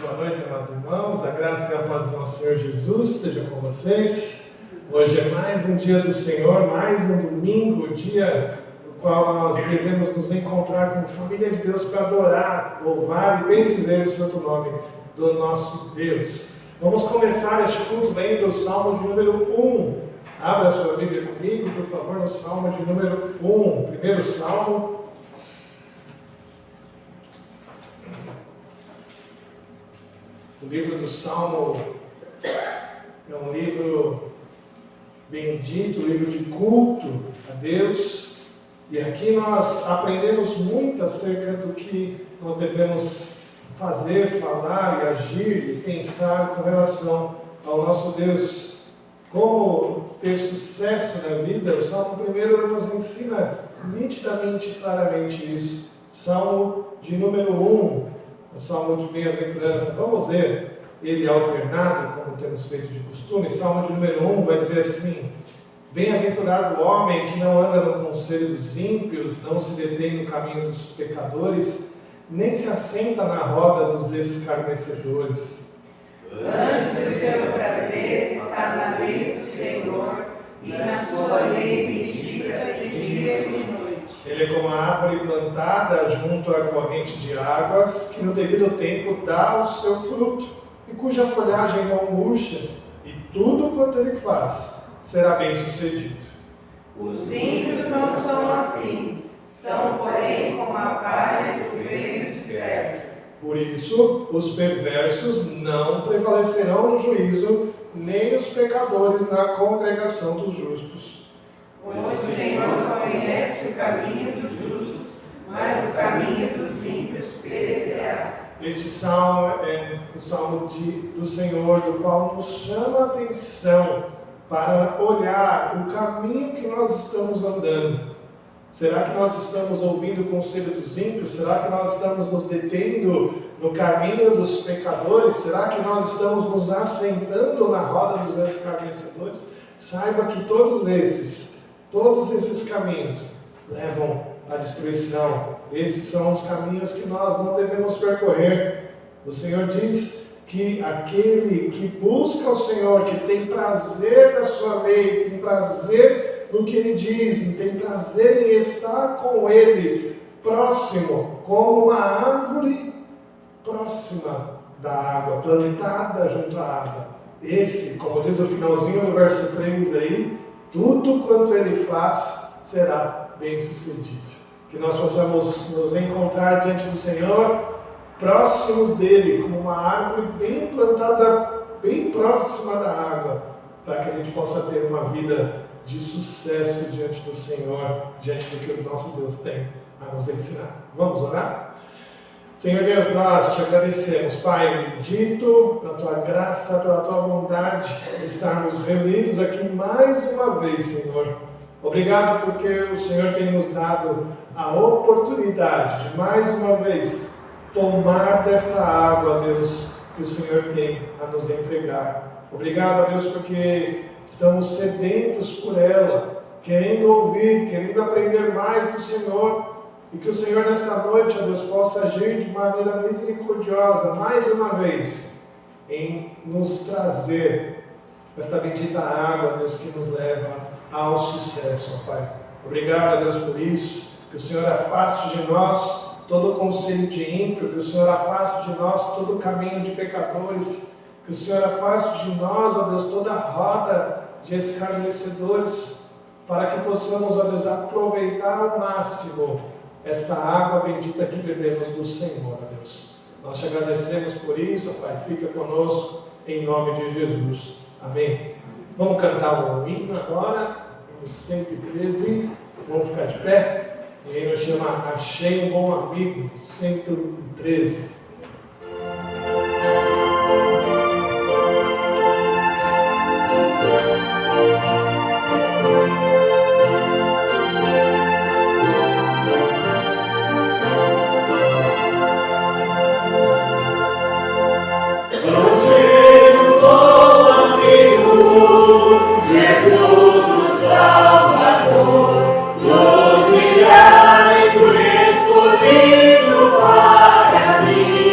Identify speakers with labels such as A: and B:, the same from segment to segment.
A: Boa noite, amados irmãos. A graça e a paz do nosso Senhor Jesus seja com vocês. Hoje é mais um dia do Senhor, mais um domingo, dia no qual nós devemos nos encontrar como família de Deus para adorar, louvar e bendizer o santo nome do nosso Deus. Vamos começar este culto lendo o Salmo de número 1. Abra a sua Bíblia comigo, por favor, no Salmo de número 1. Primeiro Salmo. O livro do Salmo é um livro bendito, um livro de culto a Deus. E aqui nós aprendemos muito acerca do que nós devemos fazer, falar e agir e pensar com relação ao nosso Deus. Como ter sucesso na vida, o Salmo primeiro nos ensina nitidamente e claramente isso. Salmo de número 1. O Salmo de bem-aventurança, vamos ler ele alternado, como temos feito de costume. Salmo de número 1 vai dizer assim: bem-aventurado o homem que não anda no conselho dos ímpios, não se detém no caminho dos pecadores, nem se assenta na roda dos escarnecedores.
B: Antes o seu prazer está na lei do Senhor, e na sua lei medita de dia e de noite.
A: Ele é como a árvore plantada junto à corrente de águas, que no devido tempo dá o seu fruto, e cuja folhagem não murcha, e tudo quanto ele faz será bem sucedido.
B: Os ímpios não são assim, são, porém, como a palha do vento disperso.
A: Por isso, os perversos não prevalecerão no juízo, nem os pecadores na congregação dos justos.
B: Pois o Senhor conhece o caminho dos justos, mas o caminho dos ímpios perecerá.
A: Este salmo é o salmo do Senhor, do qual nos chama a atenção para olhar o caminho que nós estamos andando. Será que nós estamos ouvindo o conselho dos ímpios? Será que nós estamos nos detendo no caminho dos pecadores? Será que nós estamos nos assentando na roda dos escarnecedores? Saiba que todos esses caminhos levam à destruição. Esses são os caminhos que nós não devemos percorrer. O Senhor diz que aquele que busca o Senhor, que tem prazer na sua lei, tem prazer no que Ele diz, tem prazer em estar com Ele, próximo, como uma árvore próxima da água, plantada junto à água. Esse, como diz o finalzinho do verso 3 aí, tudo quanto ele faz será bem sucedido. Que nós possamos nos encontrar diante do Senhor, próximos dele, como uma árvore bem plantada, bem próxima da água, para que a gente possa ter uma vida de sucesso diante do Senhor, diante do que o nosso Deus tem a nos ensinar. Vamos orar? Senhor Deus, nós te agradecemos, Pai bendito, pela tua graça, pela tua bondade, de estarmos reunidos aqui mais uma vez, Senhor. Obrigado porque o Senhor tem nos dado a oportunidade de mais uma vez tomar desta água, Deus, que o Senhor tem a nos entregar. Obrigado, Deus, porque estamos sedentos por ela, querendo ouvir, querendo aprender mais do Senhor. E que o Senhor nesta noite, ó Deus, possa agir de maneira misericordiosa, mais uma vez, em nos trazer esta bendita água, Deus, que nos leva ao sucesso, ó Pai. Obrigado, Deus, por isso. Que o Senhor afaste de nós todo o conselho de ímpio, que o Senhor afaste de nós todo o caminho de pecadores, que o Senhor afaste de nós, ó Deus, toda a roda de escarnecedores, para que possamos, ó Deus, aproveitar ao máximo esta água bendita que bebemos do Senhor, Deus. Nós te agradecemos por isso, Pai. Fica conosco, em nome de Jesus. Amém. Vamos cantar um hino agora, hino 113. Vamos ficar de pé. O hino chama Achei um Bom Amigo, 113.
C: Jesus, o Salvador, dos milhares escolhido para mim.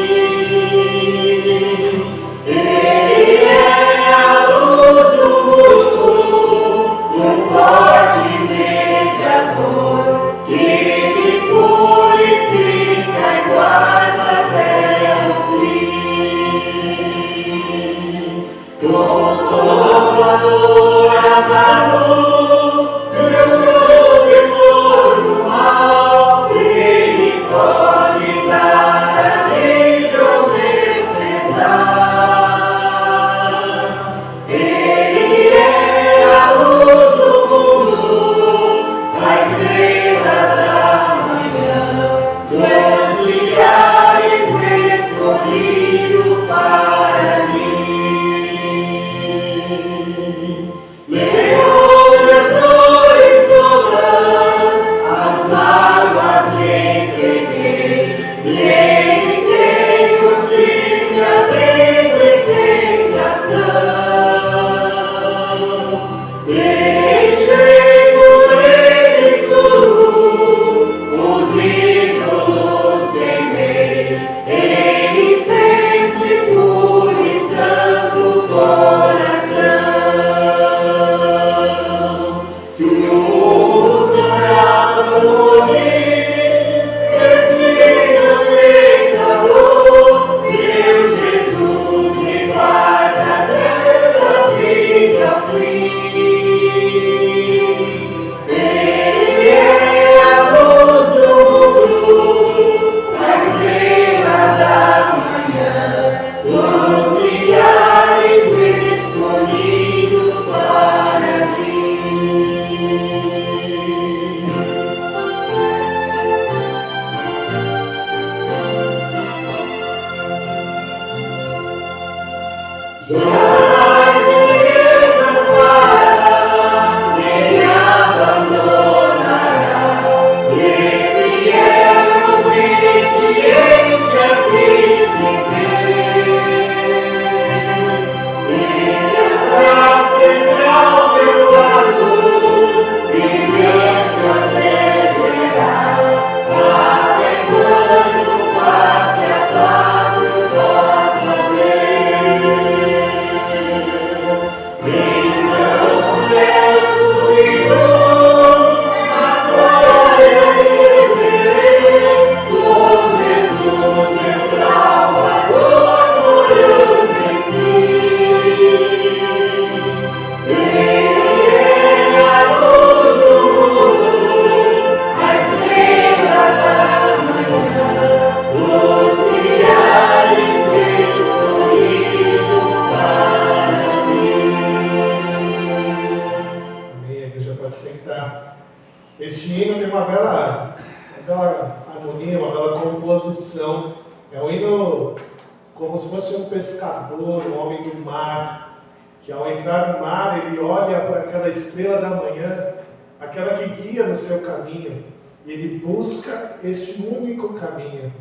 A: tem uma bela harmonia, uma bela composição. É um hino como se fosse um pescador, um homem do mar, que ao entrar no mar ele olha para aquela estrela da manhã, aquela que guia no seu caminho, e ele busca este único caminho.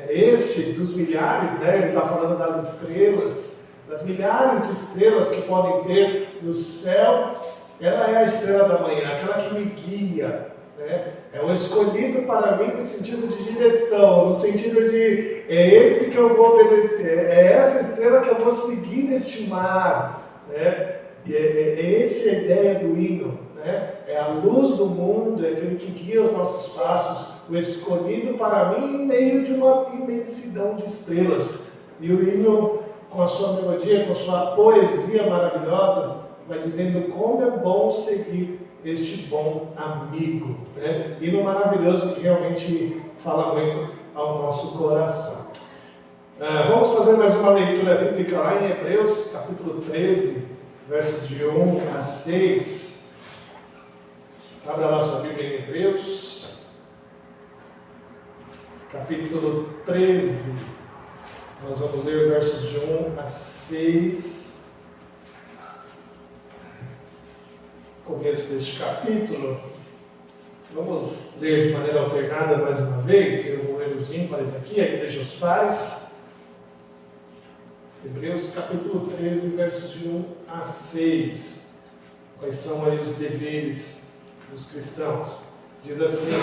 A: Este dos milhares, né? Ele está falando das estrelas, das milhares de estrelas que podem ter no céu. Ela é a estrela da manhã, aquela que me guia, né? É o escolhido para mim no sentido de direção, no sentido de é esse que eu vou obedecer, é essa estrela que eu vou seguir neste mar, né? E é essa a ideia do hino, né? É a luz do mundo, é aquele que guia os nossos passos, o escolhido para mim em meio de uma imensidão de estrelas. E o hino, com a sua melodia, com a sua poesia maravilhosa, vai dizendo como é bom seguir este bom amigo, né? Hino maravilhoso que realmente fala muito ao nosso coração. Vamos fazer mais uma leitura bíblica lá em Hebreus, capítulo 13, versos de 1 a 6. Abra lá sua Bíblia em Hebreus, capítulo 13. Nós vamos ler versos de 1 a 6. Começo deste capítulo, vamos ler de maneira alternada mais uma vez. Eu vou ler os ímpares aqui, a igreja os faz. Hebreus capítulo 13, versos de 1 a 6. Quais são aí os deveres dos cristãos? Diz assim: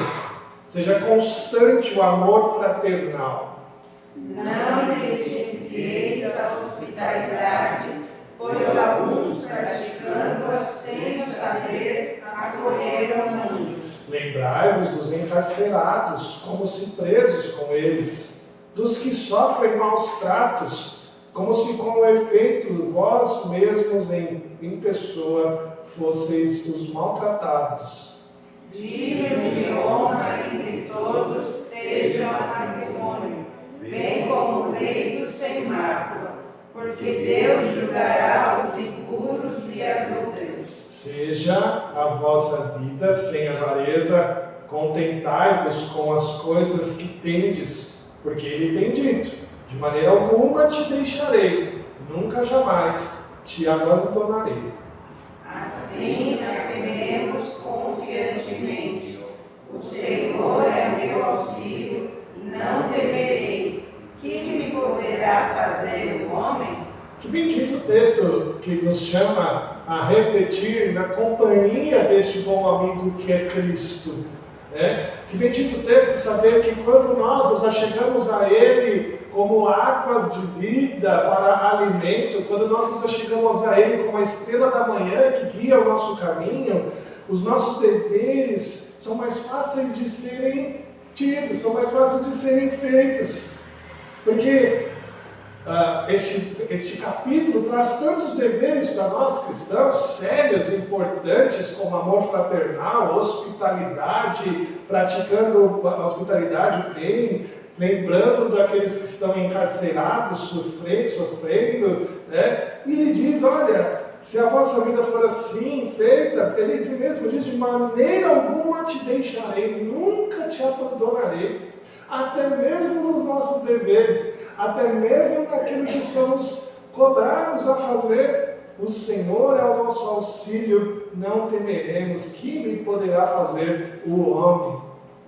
A: seja constante o amor fraternal.
B: Não negligencieis a hospitalidade, pois alguns, praticando-a sem o saber, acolheram anjos.
A: Lembrai-vos dos encarcerados, como se presos com eles, dos que sofrem maus tratos, como se com efeito vós mesmos em pessoa fosseis os maltratados.
B: Digno de honra entre todos seja o matrimônio, bem como o leito sem mácula, porque Deus julgará os impuros e adúlteros.
A: Seja a vossa vida sem avareza, contentai-vos com as coisas que tendes, porque Ele tem dito: de maneira alguma te deixarei, nunca jamais te abandonarei.
B: Assim afirmemos confiantemente: o Senhor é meu auxílio, e não temerei. Que me poderá fazer o homem?
A: Que bendito texto que nos chama a refletir na companhia deste bom amigo que é Cristo, né? Que bendito texto saber que quando nós nos achegamos a Ele como águas de vida para alimento, quando nós nos achegamos a Ele como a estrela da manhã que guia o nosso caminho, os nossos deveres são mais fáceis de serem tidos, são mais fáceis de serem feitos. Porque este capítulo traz tantos deveres para nós cristãos, sérios e importantes, como amor fraternal, hospitalidade, praticando a hospitalidade bem, lembrando daqueles que estão encarcerados, sofrendo, né? E ele diz: olha, se a vossa vida for assim feita, ele mesmo diz: de maneira alguma te deixarei, nunca te abandonarei. Até mesmo nos nossos deveres, até mesmo naquilo que somos cobrados a fazer, o Senhor é o nosso auxílio, não temeremos. Que me poderá fazer o homem?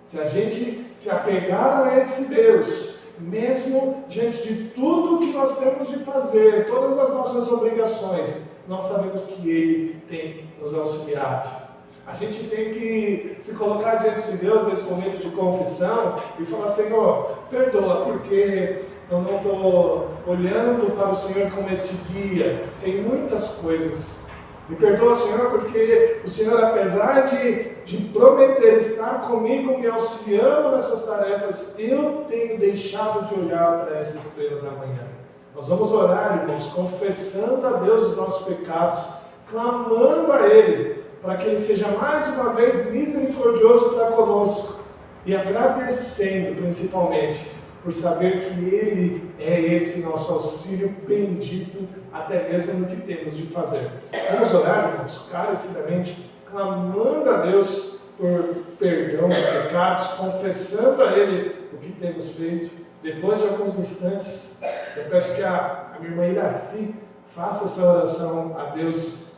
A: Se a gente se apegar a esse Deus, mesmo diante de tudo que nós temos de fazer, todas as nossas obrigações, nós sabemos que Ele tem nos auxiliado. A gente tem que se colocar diante de Deus nesse momento de confissão e falar: Senhor, perdoa, porque eu não estou olhando para o Senhor como este guia. Tem muitas coisas. Me perdoa, Senhor, porque o Senhor, apesar de prometer estar comigo, me auxiliando nessas tarefas, eu tenho deixado de olhar para essa estrela da manhã. Nós vamos orar, irmãos, confessando a Deus os nossos pecados, clamando a Ele, para que Ele seja mais uma vez misericordioso para conosco, e agradecendo principalmente por saber que Ele é esse nosso auxílio bendito, até mesmo no que temos de fazer. Vamos orar, irmãos, carecidamente, clamando a Deus por perdão de pecados, confessando a Ele o que temos feito. Depois de alguns instantes, eu peço que a minha irmã Iraci faça essa oração a Deus,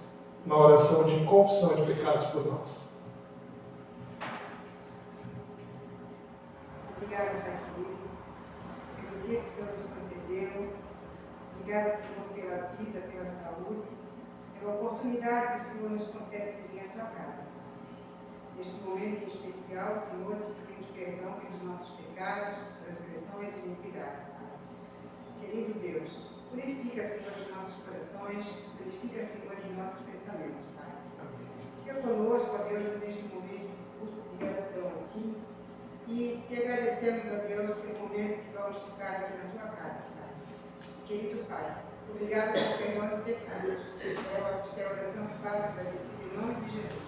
A: uma oração de confissão de pecados por nós.
C: Obrigada, Pai querido, pelo dia que o Senhor nos concedeu. Obrigada, Senhor, pela vida, pela saúde, pela oportunidade que o Senhor nos concede de vir à Tua casa. Neste momento em especial, Senhor, te pedimos perdão pelos nossos pecados, transgressões e iniquidades. Querido Deus, purifica, Senhor, os nossos corações, purifica, Senhor, os nossos pensamentos, Pai. Fica conosco, ó Deus, neste momento de gratidão a Ti. E te agradecemos, ó Deus, pelo momento que vamos ficar aqui na Tua casa, Pai. Querido Pai, obrigado por perdoar os pecados. É a oração que faço agradecido em nome de Jesus.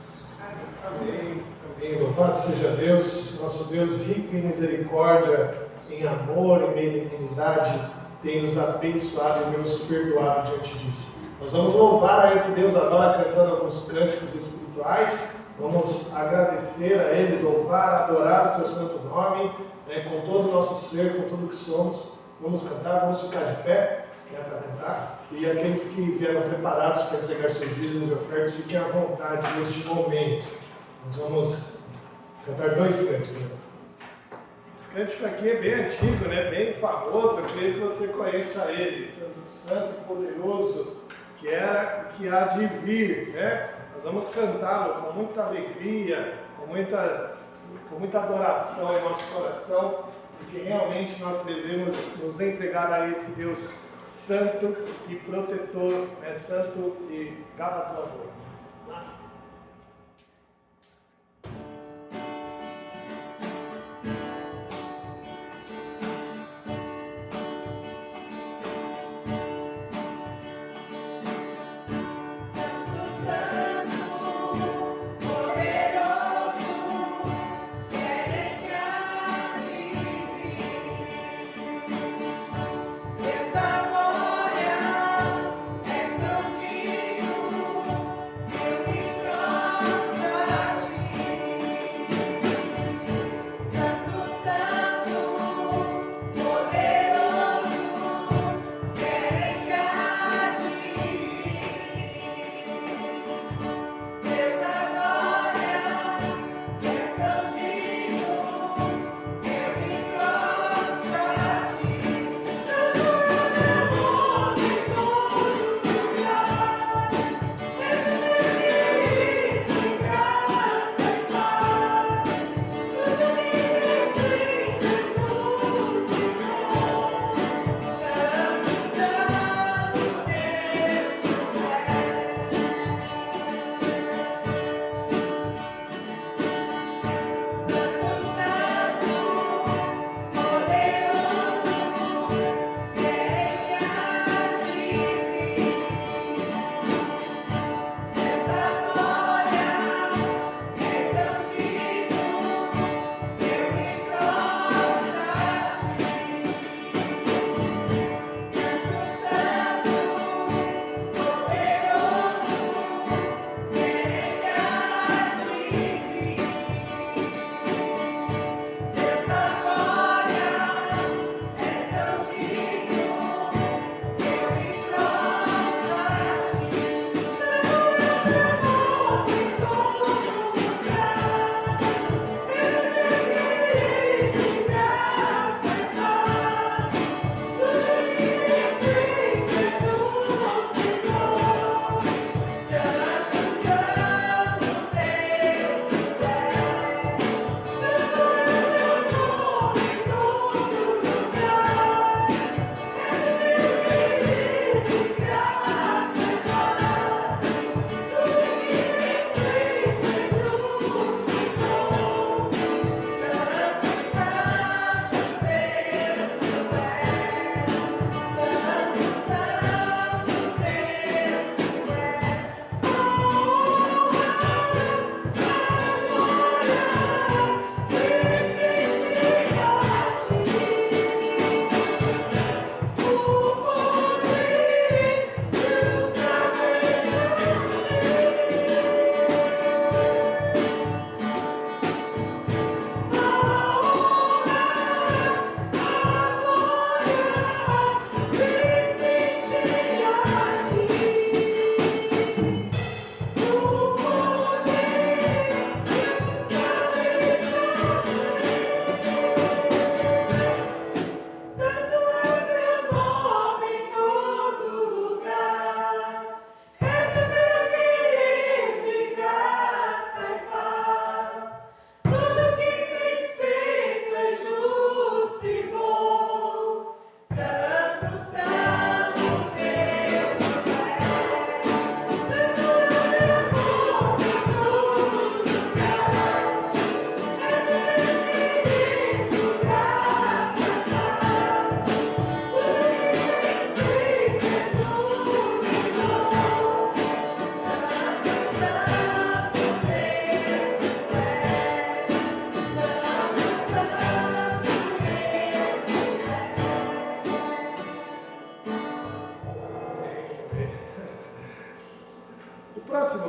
A: Amém. Amém. Louvado seja Deus, nosso Deus rico em misericórdia, em amor e benignidade, tem nos abençoado e nos perdoado diante disso. Nós vamos louvar a esse Deus agora cantando alguns cânticos espirituais. Vamos agradecer a Ele, louvar, adorar o Seu santo nome, com todo o nosso ser, com tudo que somos. Vamos cantar, vamos ficar de pé para cantar. E aqueles que vieram preparados para entregar seus dízimos e ofertas, fiquem à vontade neste momento. Nós vamos cantar dois cânticos. Esse cântico aqui é bem antigo, né? Bem famoso. Eu creio que você conheça ele. Santo, santo, poderoso, que era o que há de vir, né? Nós vamos cantá-lo com muita alegria, com muita adoração em nosso coração, porque realmente nós devemos nos entregar a esse Deus santo e protetor, santo e galardoador.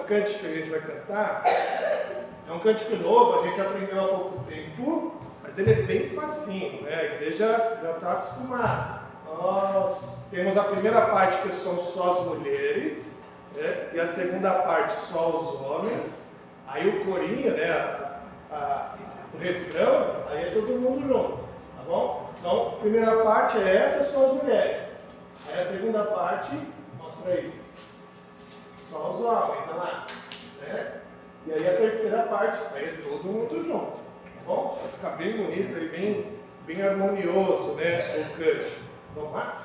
A: cântico que a gente vai cantar é um cântico novo, a gente aprendeu há pouco tempo, mas ele é bem facinho, né? A igreja já está acostumada. Nós temos a primeira parte que são só as mulheres, né? E a segunda parte só os homens. Aí o corinho, né? O refrão, aí é todo mundo junto, tá bom? Então, a primeira parte é essa, só as mulheres. Aí a segunda parte, mostra aí, só os homens, olha lá, né? E aí a terceira parte, aí é todo mundo junto, tá bom? Vai ficar bem bonito e bem harmonioso, né, o cântico. Vamos lá?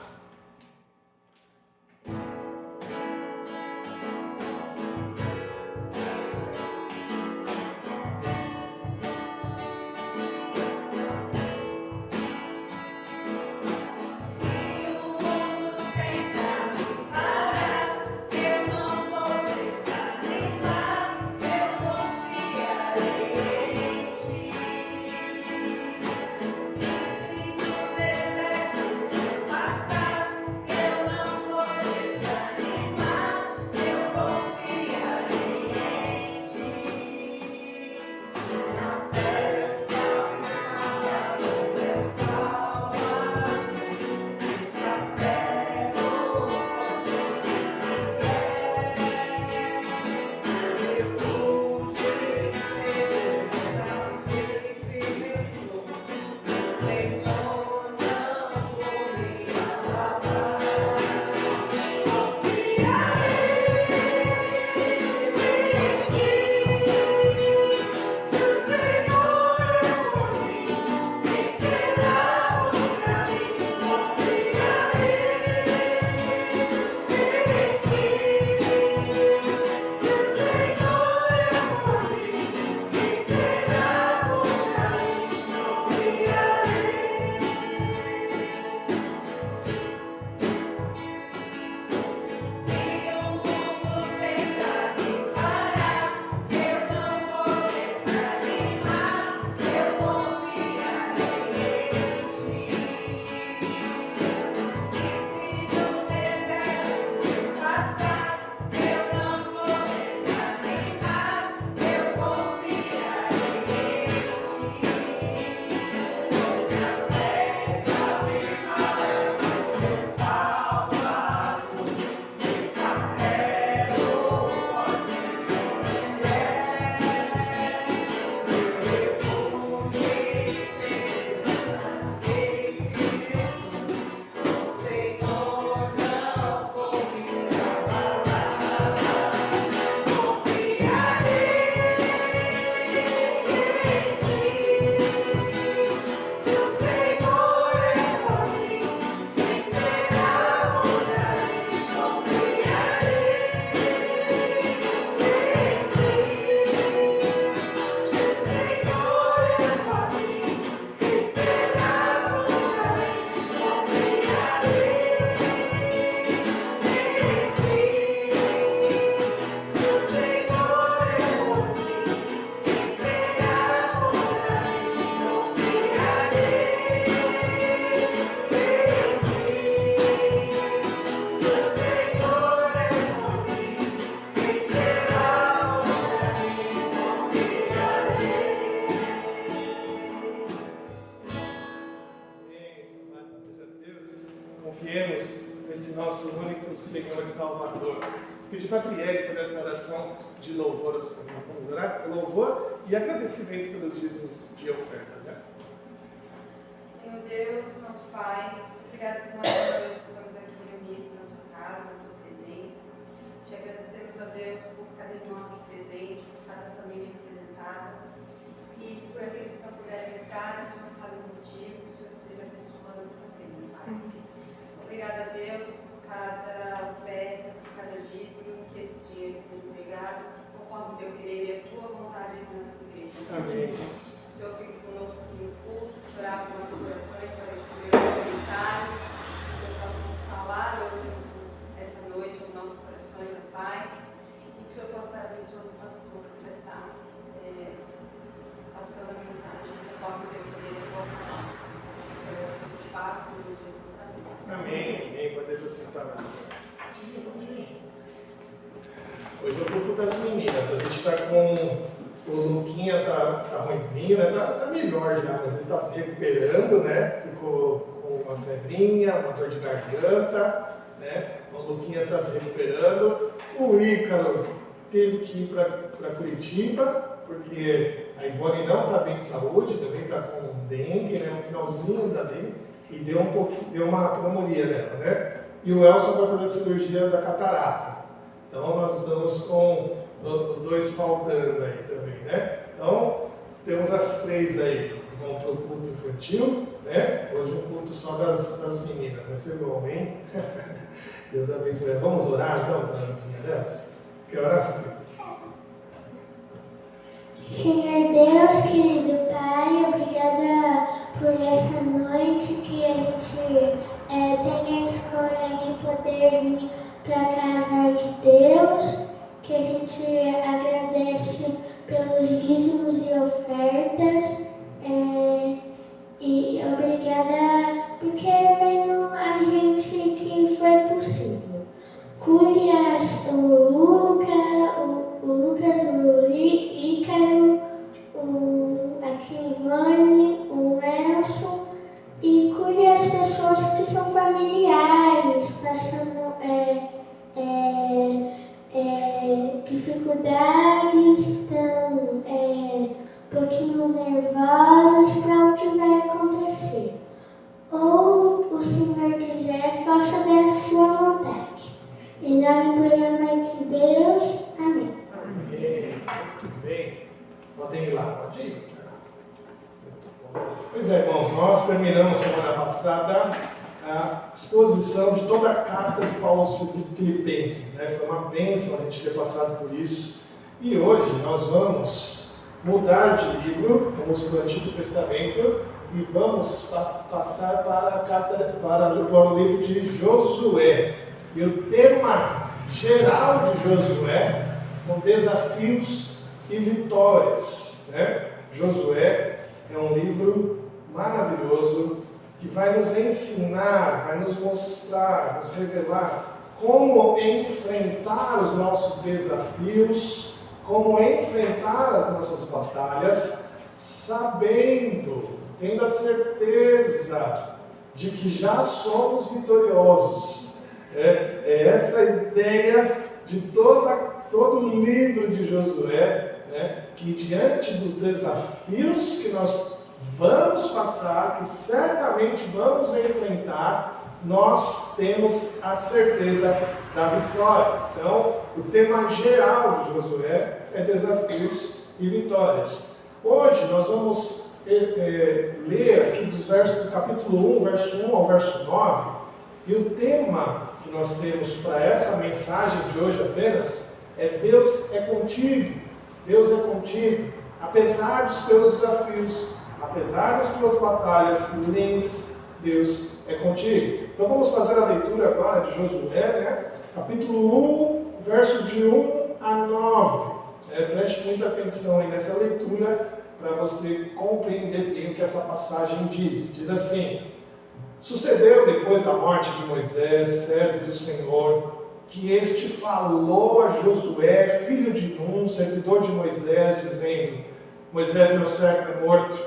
A: Confiemos nesse nosso único Senhor e Salvador. Pedir para a Brielle fazer essa oração de louvor ao Senhor. Vamos orar? Louvor e agradecimento pelos dízimos de ofertas, né?
D: Senhor Deus, nosso Pai, obrigado por mais uma noite que estamos aqui reunidos na tua casa, na tua presença. Te agradecemos, ó Deus, por cada irmão aqui presente, por cada família representada e por aqueles que não puderam estar, o Senhor sabe o motivo, que o Senhor esteja abençoando também, Pai. Obrigada a Deus por cada oferta, por cada dízimo, que esse dinheiro seja empregado conforme o teu querer e a tua vontade aqui na nossa igreja.
A: Amém.
D: O Senhor fique conosco no culto, orar por nossos corações para receber o teu mensagem. Que o Senhor possa falar hoje, essa noite, aos nossos corações, ó Pai. E que o Senhor possa estar abençoando o pastor que já está passando a mensagem conforme o teu querer e a tua vontade. Que o Senhor te faça, em nome de Jesus.
A: Amém. Amém. Pode se sentar. Hoje é o grupo das meninas. gente está com... O Luquinha tá ruimzinho, né? Tá melhor já, mas ele está se recuperando, né? Ficou com uma febrinha, uma dor de garganta, né? O Luquinha está se recuperando. O Ícaro teve que ir para Curitiba, porque a Ivone não está bem de saúde, também está com dengue, né? No finalzinho da dengue, e deu uma pneumonia nela, né? E o Elson vai fazer a cirurgia da catarata. Então nós estamos com os dois faltando aí também, né? Então, temos as 3 aí que vão para o culto infantil, né? Hoje um culto só das meninas, vai ser bom, hein? Deus abençoe. Vamos orar então para a Lindinha delas? Quer orar, Sofia?
E: Senhor Deus, querido Pai, obrigada por essa noite que a gente tem a escolha de poder vir para a casa de Deus, que a gente agradece pelos dízimos e ofertas, e obrigada porque veio a gente que foi possível. Cure o Lucas, o Ícaro, a Ivone, o Elson, e cure as pessoas que são familiares, passando dificuldades, estão um pouquinho nervosas para o que vai acontecer. Ou o Senhor quiser, faça da sua vontade. Em nome de Deus, amém.
A: Amém. Muito bem. Podem ir lá, pode ir. Muito bom. Pois é, irmãos, nós terminamos semana passada a exposição de toda a carta de Paulo aos Filipenses, né? Foi uma bênção a gente ter passado por isso. E hoje nós vamos mudar de livro, vamos para o Antigo Testamento e vamos passar para a carta, para o livro de Josué. E o tema geral de Josué são desafios e vitórias, né? Josué é um livro maravilhoso que vai nos ensinar, vai nos mostrar, nos revelar como enfrentar os nossos desafios, como enfrentar as nossas batalhas, sabendo, tendo a certeza de que já somos vitoriosos. É essa a ideia de todo o livro de Josué, né? Que diante dos desafios que nós vamos passar, que certamente vamos enfrentar, nós temos a certeza da vitória. Então, o tema geral de Josué é desafios e vitórias. Hoje nós vamos ler aqui dos versos do capítulo 1, verso 1 ao verso 9, e o tema que nós temos para essa mensagem de hoje apenas é Deus é contigo. Deus é contigo, apesar dos teus desafios, apesar das tuas batalhas, lembre-se, Deus é contigo. Então vamos fazer a leitura agora de Josué, né? Capítulo 1, verso de 1 a 9. Preste muita atenção aí nessa leitura para você compreender bem o que essa passagem diz. Diz assim: sucedeu depois da morte de Moisés, servo do Senhor, que este falou a Josué, filho de Nun, servidor de Moisés, dizendo: Moisés, meu servo, é morto.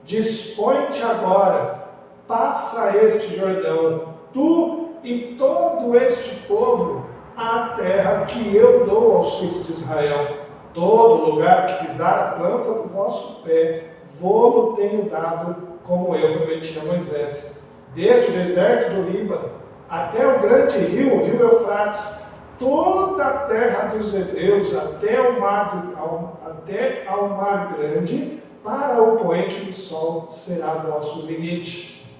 A: Dispõe-te agora, passa este Jordão, tu e todo este povo, à terra que eu dou aos filhos de Israel. Todo lugar que pisar a planta do vosso pé, vô-lo tenho dado, como eu prometi a Moisés. Desde o deserto do Líbano até o grande rio, o rio Eufrates, toda a terra dos hebreus, até ao mar grande, para o poente do sol será vosso limite.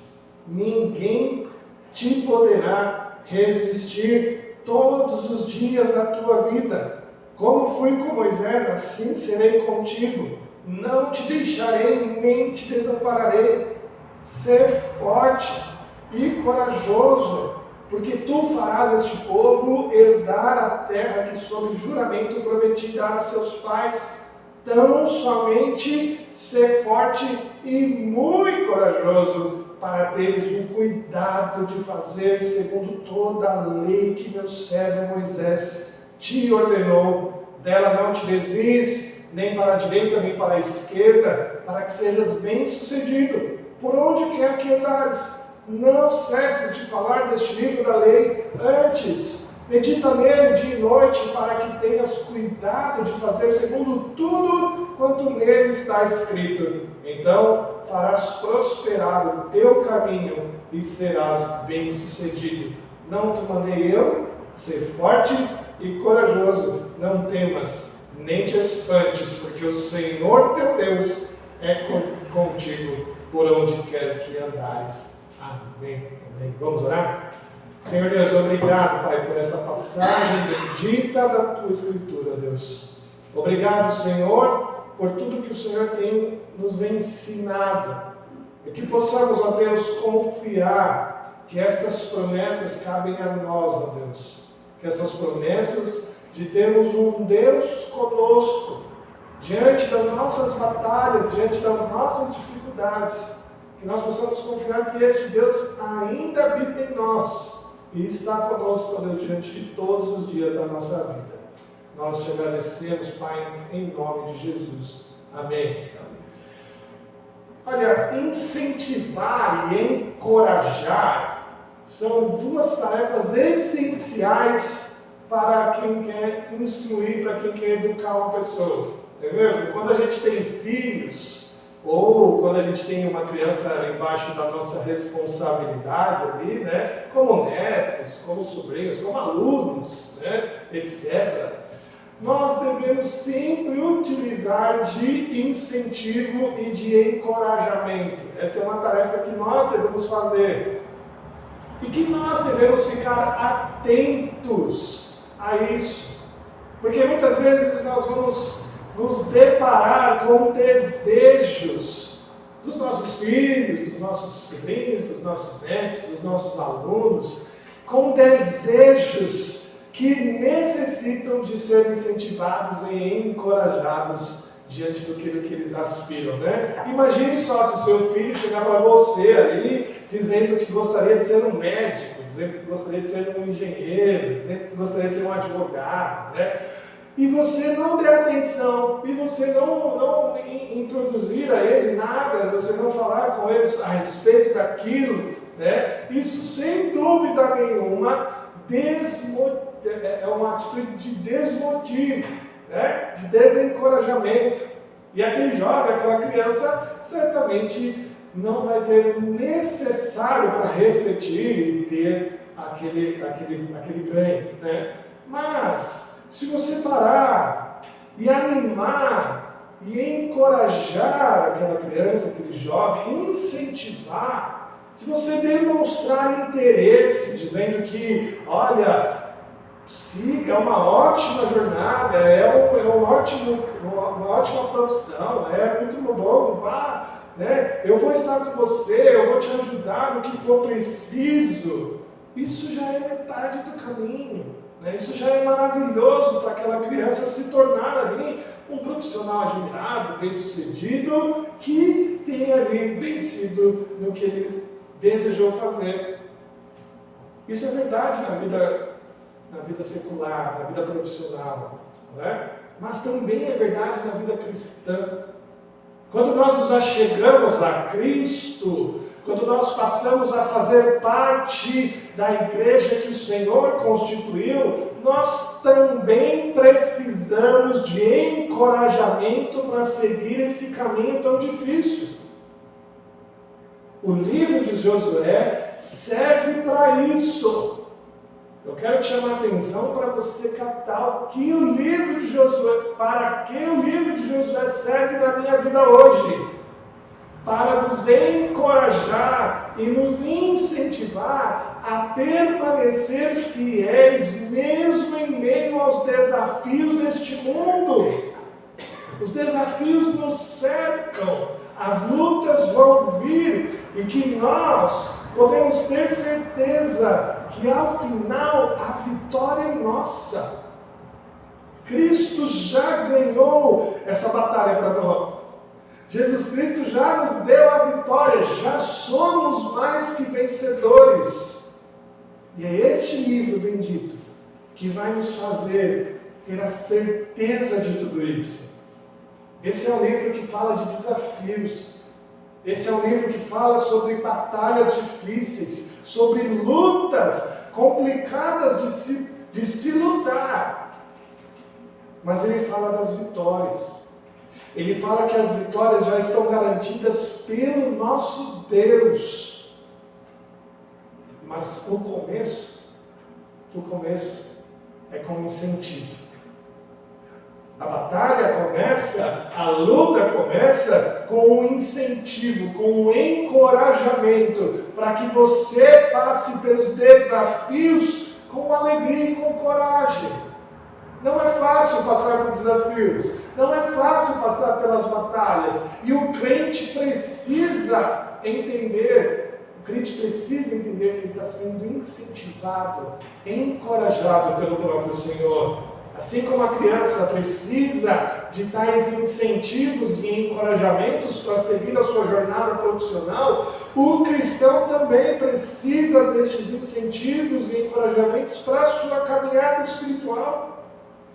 A: Ninguém te poderá resistir todos os dias da tua vida. Como fui com Moisés, assim serei contigo. Não te deixarei, nem te desampararei. Ser forte e corajoso, porque tu farás este povo herdar a terra que sob juramento prometi dar a seus pais. Tão somente ser forte e muito corajoso, para teres o cuidado de fazer segundo toda a lei que meu servo Moisés te ordenou. Dela não te desvies, nem para a direita, nem para a esquerda, para que sejas bem-sucedido, por onde quer que andares. Não cesses de falar deste livro da lei, antes medita nele dia e noite, para que tenhas cuidado de fazer segundo tudo quanto nele está escrito. Então farás prosperar o teu caminho e serás bem-sucedido. Não te mandei eu? Ser forte e corajoso, não temas, nem te espantes, porque o Senhor teu Deus é contigo por onde quer que andares. Amém. Amém. Vamos orar? Senhor Deus, obrigado, Pai, por essa passagem bendita da Tua Escritura, Deus. Obrigado, Senhor, por tudo que o Senhor tem nos ensinado. E que possamos, ó Deus, confiar que estas promessas cabem a nós, ó Deus. Que essas promessas de termos um Deus conosco, diante das nossas batalhas, diante das nossas dificuldades, que nós possamos confiar que este Deus ainda habita em nós e está conosco, ó Deus, diante de todos os dias da nossa vida. Nós te agradecemos, Pai, em nome de Jesus. Amém. Olha, incentivar e encorajar são duas tarefas essenciais para quem quer instruir, para quem quer educar uma pessoa. Não é mesmo? Quando a gente tem filhos, ou quando a gente tem uma criança embaixo da nossa responsabilidade ali, né? Como netos, como sobrinhos, como alunos, né? Etc. Nós devemos sempre utilizar de incentivo e de encorajamento. Essa é uma tarefa que nós devemos fazer. E que nós devemos ficar atentos a isso. Porque muitas vezes nós vamos nos deparar com desejos dos nossos filhos, dos nossos sobrinhos, dos nossos netos, dos nossos alunos, com desejos que necessitam de ser incentivados e encorajados diante do que eles aspiram, né? Imagine só se seu filho chegar para você ali dizendo que gostaria de ser um médico, dizendo que gostaria de ser um engenheiro, dizendo que gostaria de ser um advogado, né? E você não der atenção, e você não introduzir a ele nada, você não falar com ele a respeito daquilo, né? Isso, sem dúvida nenhuma, é uma atitude de desmotivo, né? De desencorajamento. E aquele jovem, aquela criança, certamente não vai ter o necessário para refletir e ter aquele ganho, né? Mas se você parar e animar e encorajar aquela criança, aquele jovem, incentivar, se você demonstrar interesse, dizendo que, olha, siga, é uma ótima jornada, uma ótima profissão, é muito bom, vá, né? Eu vou estar com você, eu vou te ajudar no que for preciso. Isso já é metade do caminho. Isso já é maravilhoso para aquela criança se tornar ali um profissional admirado, bem-sucedido, que tenha ali vencido no que ele desejou fazer. Isso é verdade na vida secular, na vida profissional, não é? Mas também é verdade na vida cristã. Quando nós nos achegamos a Cristo, quando nós passamos a fazer parte da igreja que o Senhor constituiu, nós também precisamos de encorajamento para seguir esse caminho tão difícil. O livro de Josué serve para isso. Eu quero te chamar a atenção para você captar para que o livro de Josué serve na minha vida hoje. Para nos encorajar e nos incentivar a permanecer fiéis mesmo em meio aos desafios deste mundo. Os desafios nos cercam, as lutas vão vir e que nós podemos ter certeza que ao final a vitória é nossa. Cristo já ganhou essa batalha para nós. Jesus Cristo já nos deu a vitória, já somos mais que vencedores. E é este livro bendito que vai nos fazer ter a certeza de tudo isso. Esse é um livro que fala de desafios. Esse é um livro que fala sobre batalhas difíceis, sobre lutas complicadas de se lutar. Mas ele fala das vitórias. Ele fala que as vitórias já estão garantidas pelo nosso Deus. Mas o começo é com incentivo. A batalha começa, a luta começa com um incentivo, com um encorajamento, para que você passe pelos desafios com alegria e com coragem. Não é fácil passar por desafios, não é fácil passar pelas batalhas, e o crente precisa entender que ele está sendo incentivado, encorajado pelo próprio Senhor. Assim como a criança precisa de tais incentivos e encorajamentos para seguir a sua jornada profissional, o cristão também precisa destes incentivos e encorajamentos para a sua caminhada espiritual.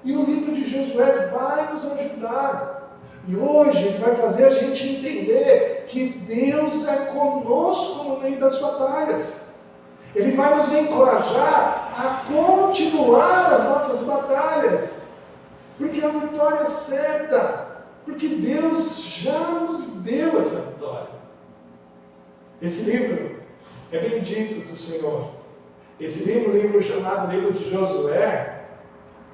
A: E o livro de Josué vai nos ajudar. E hoje ele vai fazer a gente entender que Deus é conosco no meio das batalhas. Ele vai nos encorajar a continuar as nossas batalhas, porque a vitória é certa, porque Deus já nos deu essa vitória. Esse livro é bendito do Senhor. Esse livro chamado livro de Josué,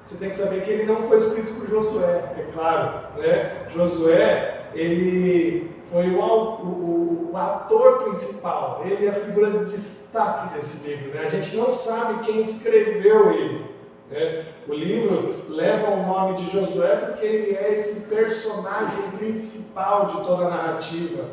A: você tem que saber que ele não foi escrito por Josué, é claro, né? Josué, ele foi o ator principal, ele é a figura de destaque desse livro, né? A gente não sabe quem escreveu ele, né? O livro leva o nome de Josué porque ele é esse personagem principal de toda a narrativa.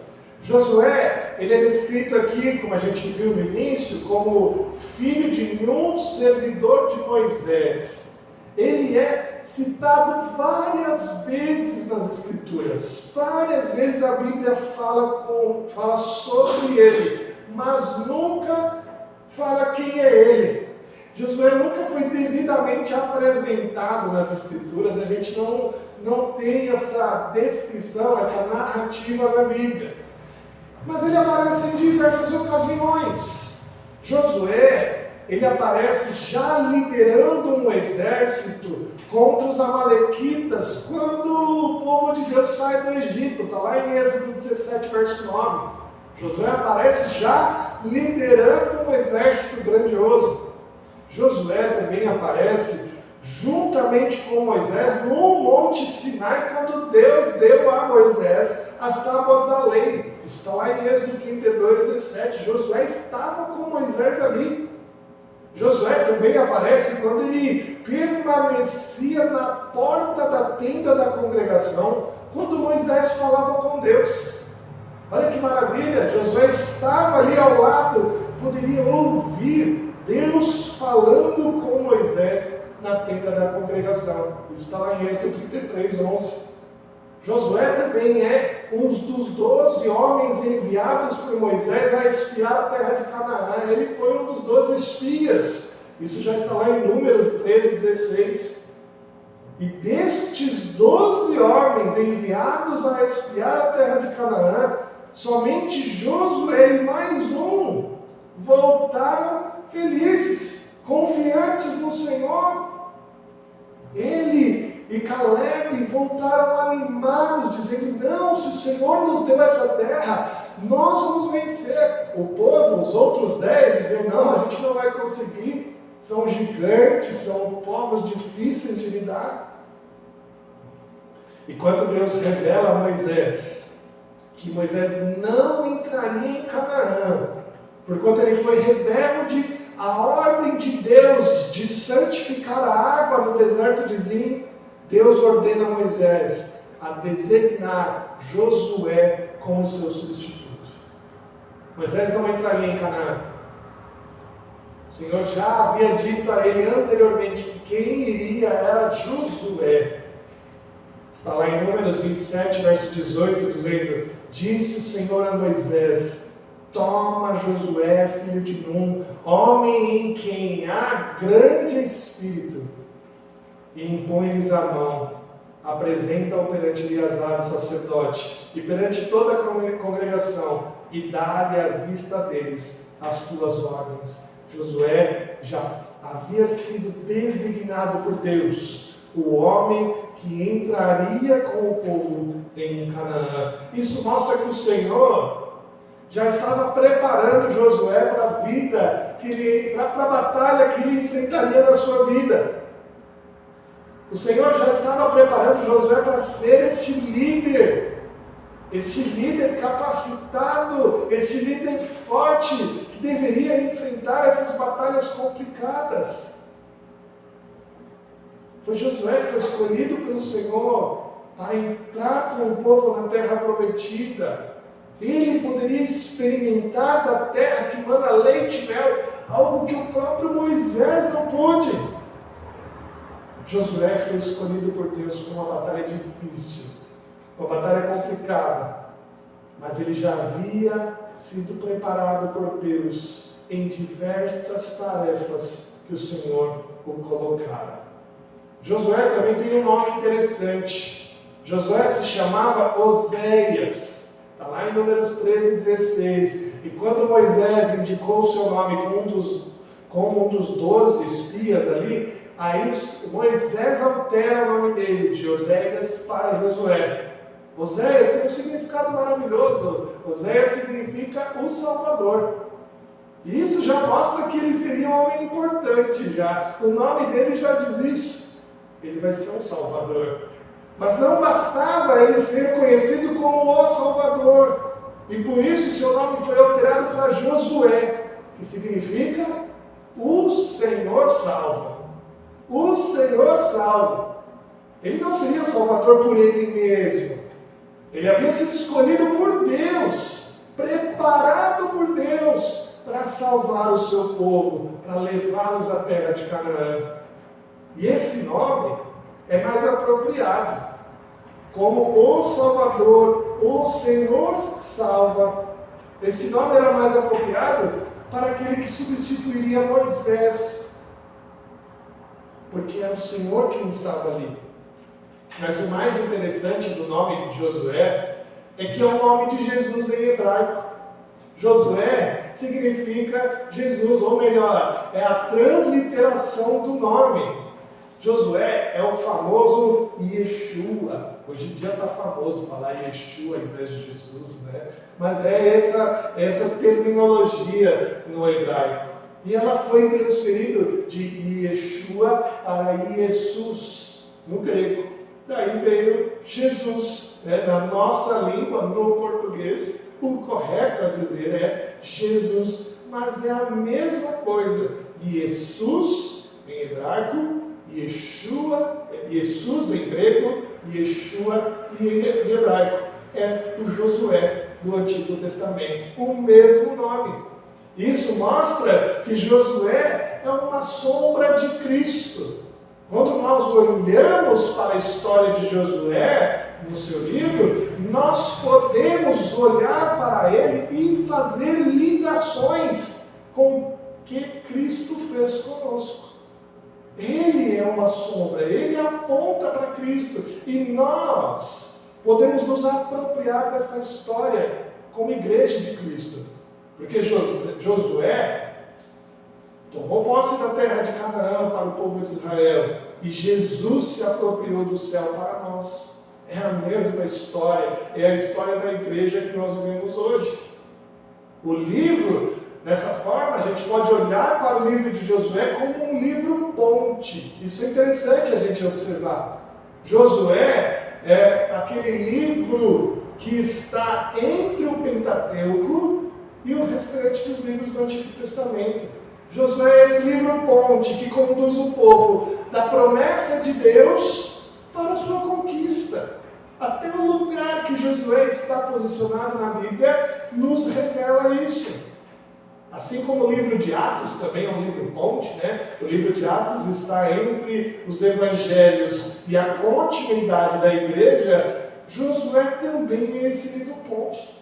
A: Josué, ele é descrito aqui, como a gente viu no início, como filho de um servidor de Moisés. Ele é citado várias vezes nas Escrituras. Várias vezes a Bíblia fala sobre ele, mas nunca fala quem é ele. Josué nunca foi devidamente apresentado nas Escrituras. A gente não tem essa descrição, essa narrativa na Bíblia. Mas ele aparece em diversas ocasiões. Josué, ele aparece já liderando um exército contra os amalequitas quando o povo de Deus sai do Egito. Está lá em Êxodo 17, verso 9. Josué aparece já liderando um exército grandioso. Josué também aparece juntamente com Moisés no Monte Sinai, quando Deus deu a Moisés as tábuas da lei. Isso está lá em Êxodo 32, 17. Josué estava com Moisés ali. Josué também aparece quando ele permanecia na porta da tenda da congregação, quando Moisés falava com Deus. Olha que maravilha, Josué estava ali ao lado, poderia ouvir Deus falando com Moisés na tenda da congregação. Isso está lá em Êxodo 33, 11. Josué também é um dos 12 homens enviados por Moisés a espiar a terra de Canaã. Ele foi um dos 12 espias. Isso já está lá em Números 13, 16. E destes 12 homens enviados a espiar a terra de Canaã, somente Josué e mais um voltaram felizes, confiantes no Senhor. Ele e Caleb voltaram animados, dizendo: não, se o Senhor nos deu essa terra, nós vamos vencer. O povo, os outros 10, diziam: não, a gente não vai conseguir, são gigantes, são povos difíceis de lidar. E quando Deus revela a Moisés que Moisés não entraria em Canaã, porquanto ele foi rebelde à ordem de Deus de santificar a água no deserto de Zim, Deus ordena a Moisés a designar Josué como seu substituto. Moisés não entraria em Canaã. O Senhor já havia dito a ele anteriormente que quem iria era Josué. Está lá em Números 27, verso 18, dizendo: disse o Senhor a Moisés: toma Josué, filho de Num, homem em quem há grande espírito, e impõe-lhes a mão, apresenta-o perante Eleazar, o sacerdote, e perante toda a congregação, e dá-lhe à vista deles as tuas ordens. Josué já havia sido designado por Deus, o homem que entraria com o povo em Canaã. Isso mostra que o Senhor já estava preparando Josué para a vida, para a batalha que ele enfrentaria na sua vida. O Senhor já estava preparando Josué para ser este líder capacitado, este líder forte, que deveria enfrentar essas batalhas complicadas. Foi Josué que foi escolhido pelo Senhor para entrar com o povo na terra prometida. Ele poderia experimentar da terra que mana leite e mel, algo que o próprio Moisés não pôde. Josué foi escolhido por Deus para uma batalha difícil, uma batalha complicada, mas ele já havia sido preparado por Deus em diversas tarefas que o Senhor o colocara. Josué também tem um nome interessante. Josué se chamava Oséias, está lá em Números 13:16. E quando Moisés indicou o seu nome como um dos 12 espias ali, aí Moisés altera o nome dele, de Oséias para Josué. Oséias tem um significado maravilhoso. Oséias significa o Salvador. E isso já mostra que ele seria um homem importante já. O nome dele já diz isso. Ele vai ser um Salvador. Mas não bastava ele ser conhecido como o Salvador. E por isso seu nome foi alterado para Josué, que significa o Senhor salva. O Senhor salva. Ele não seria Salvador por ele mesmo. Ele havia sido escolhido por Deus, preparado por Deus, para salvar o seu povo, para levá-los à terra de Canaã. E esse nome é mais apropriado, como o Salvador, o Senhor salva. Esse nome era mais apropriado para aquele que substituiria Moisés, porque era o Senhor quem estava ali. Mas o mais interessante do nome de Josué é que é o nome de Jesus em hebraico. Josué significa Jesus, ou melhor, é a transliteração do nome. Josué é o famoso Yeshua. Hoje em dia está famoso falar Yeshua em vez de Jesus, né? Mas é essa terminologia no hebraico. E ela foi transferida de Yeshua para Jesus, no grego. Daí veio Jesus, né? Na nossa língua, no português, o correto a dizer é Jesus, mas é a mesma coisa. Jesus em hebraico, Yeshua, Jesus em grego, Yeshua em hebraico. É o Josué do Antigo Testamento, o mesmo nome. Isso mostra que Josué é uma sombra de Cristo. Quando nós olhamos para a história de Josué, no seu livro, nós podemos olhar para ele e fazer ligações com o que Cristo fez conosco. Ele é uma sombra, ele aponta para Cristo. E nós podemos nos apropriar dessa história como igreja de Cristo. Porque Josué tomou posse da terra de Canaã para o povo de Israel. E Jesus se apropriou do céu para nós. É a mesma história. É a história da igreja que nós vivemos hoje. O livro, dessa forma, a gente pode olhar para o livro de Josué como um livro ponte. Isso é interessante a gente observar. Josué é aquele livro que está entre o Pentateuco e o restante dos livros do Antigo Testamento. Josué é esse livro ponte que conduz o povo da promessa de Deus para a sua conquista. Até o lugar que Josué está posicionado na Bíblia nos revela isso. Assim como o livro de Atos também é um livro ponte, né? O livro de Atos está entre os evangelhos e a continuidade da igreja. Josué também é esse livro ponte.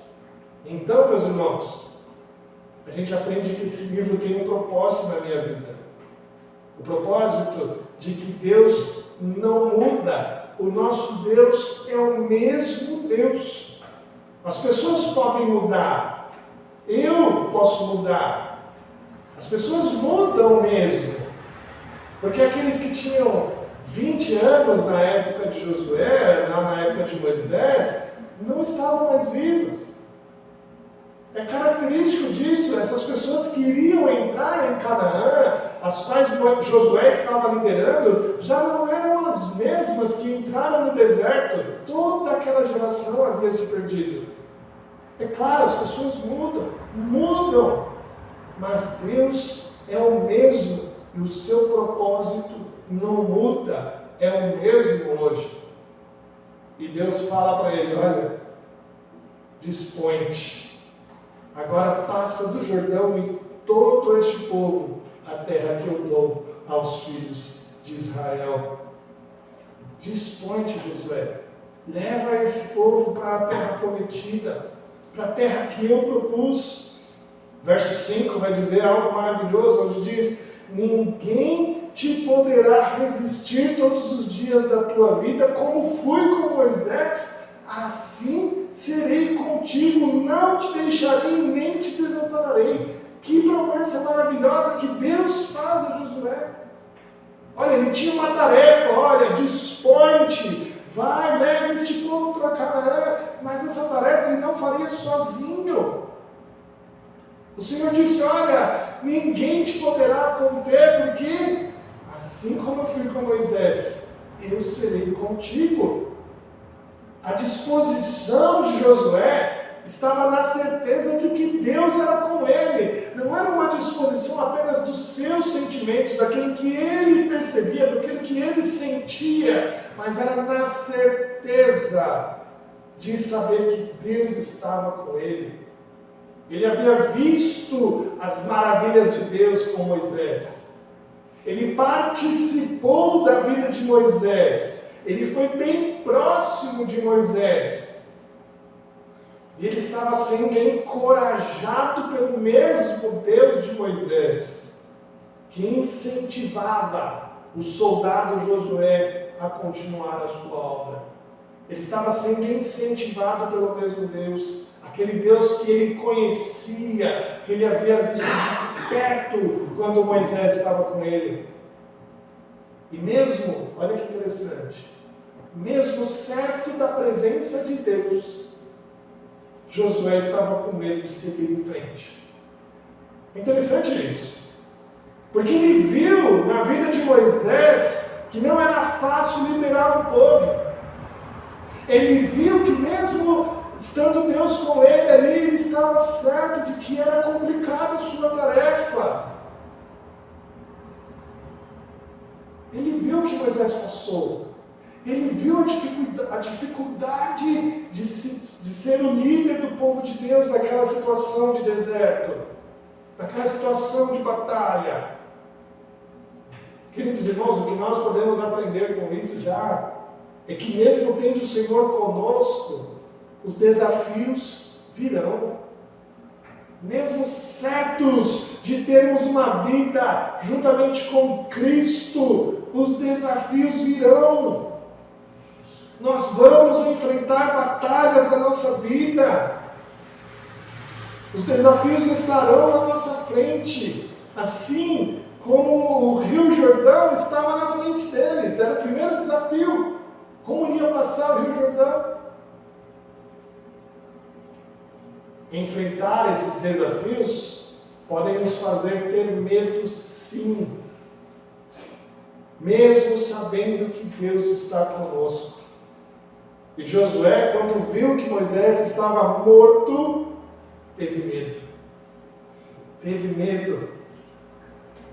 A: Então, meus irmãos, a gente aprende que esse livro tem um propósito na minha vida. O propósito de que Deus não muda. O nosso Deus é o mesmo Deus. As pessoas podem mudar. Eu posso mudar. As pessoas mudam mesmo. Porque aqueles que tinham 20 anos na época de Josué, na época de Moisés, não estavam mais vivas. É característico disso, essas pessoas queriam entrar em Canaã, as quais Josué estava liderando, já não eram as mesmas que entraram no deserto. Toda aquela geração havia se perdido. É claro, as pessoas mudam, mas Deus é o mesmo e o seu propósito não muda, é o mesmo hoje. E Deus fala para ele: olha, dispõe-te. Agora passa do Jordão e todo este povo, a terra que eu dou aos filhos de Israel. Dispõe-te, Josué. Leva esse povo para a terra prometida, para a terra que eu propus. Verso 5 vai dizer algo maravilhoso, onde diz: ninguém te poderá resistir todos os dias da tua vida, como fui com Moisés, assim serei contigo, não te deixarei nem te desampararei. Que promessa maravilhosa que Deus faz a Josué. Olha, ele tinha uma tarefa: olha, dispõe-te, vai, leve este povo para Canaã. Mas essa tarefa ele não faria sozinho. O Senhor disse: olha, ninguém te poderá conter, porque assim como eu fui com Moisés, eu serei contigo. A disposição de Josué estava na certeza de que Deus era com ele. Não era uma disposição apenas dos seus sentimentos, daquilo que ele percebia, daquilo que ele sentia, mas era na certeza de saber que Deus estava com ele. Ele havia visto as maravilhas de Deus com Moisés. Ele participou da vida de Moisés. Ele foi bem próximo de Moisés. E ele estava sendo encorajado pelo mesmo Deus de Moisés, que incentivava o soldado Josué a continuar a sua obra. Ele estava sendo incentivado pelo mesmo Deus, aquele Deus que ele conhecia, que ele havia visto de perto quando Moisés estava com ele. E mesmo, olha que interessante, mesmo certo da presença de Deus, Josué estava com medo de seguir em frente. É interessante isso, porque ele viu na vida de Moisés que não era fácil liberar o povo. Ele viu que mesmo estando Deus com ele ali, ele estava certo de que era complicada a sua tarefa. Ele viu o que Moisés passou. Ele viu a dificuldade de ser o líder do povo de Deus naquela situação de deserto, naquela situação de batalha. Queridos irmãos, o que nós podemos aprender com isso já é que mesmo tendo o Senhor conosco, os desafios virão. Mesmo certos de termos uma vida juntamente com Cristo, os desafios virão. Nós vamos enfrentar batalhas na nossa vida. Os desafios estarão na nossa frente, assim como o Rio Jordão estava na frente deles. Era o primeiro desafio. Como ia passar o Rio Jordão? Enfrentar esses desafios podem nos fazer ter medo, sim, mesmo sabendo que Deus está conosco. E Josué, quando viu que Moisés estava morto, teve medo. Teve medo.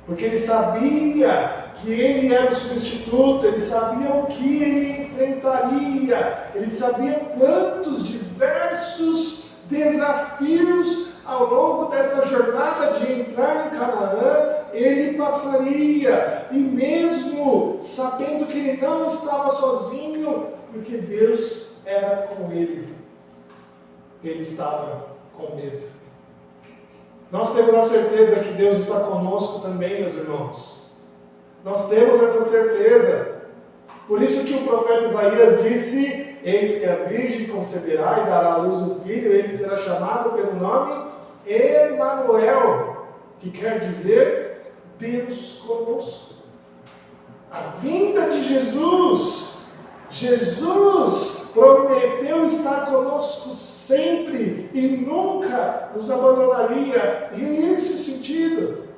A: Porque ele sabia que ele era o substituto, ele sabia o que ele enfrentaria, ele sabia quantos diversos desafios ao longo dessa jornada de entrar em Canaã ele passaria. E mesmo sabendo que ele não estava sozinho, porque Deus era com ele, ele estava com medo. Nós temos a certeza que Deus está conosco também, meus irmãos. Nós temos essa certeza. Por isso que o profeta Isaías disse: eis que a virgem conceberá e dará à luz um filho, ele será chamado pelo nome Emanuel, que quer dizer Deus conosco. A vinda de Jesus prometeu estar conosco sempre e nunca nos abandonaria. E é esse o sentido.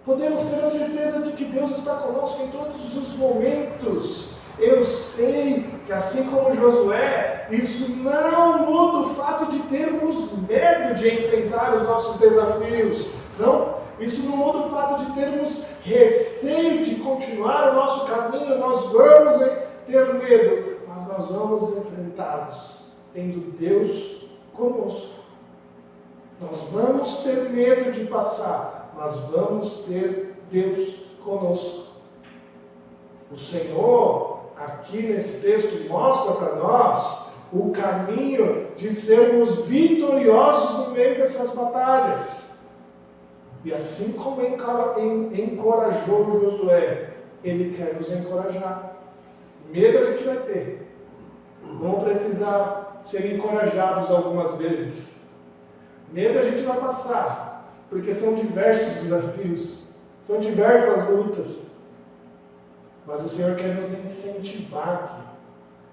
A: Podemos ter a certeza de que Deus está conosco em todos os momentos. Eu sei que, assim como Josué, isso não muda o fato de termos medo de enfrentar os nossos desafios. Não, isso não muda o fato de termos receio de continuar o nosso caminho. Nós vamos ter medo, mas nós vamos enfrentá-los, tendo Deus conosco. Nós vamos ter medo de passar, mas vamos ter Deus conosco. O Senhor, aqui nesse texto, mostra para nós o caminho de sermos vitoriosos no meio dessas batalhas. E assim como encorajou Josué, Ele quer nos encorajar. Medo a gente vai ter. Vamos precisar ser encorajados algumas vezes. Medo a gente vai passar, porque são diversos desafios, são diversas lutas. Mas o Senhor quer nos incentivar aqui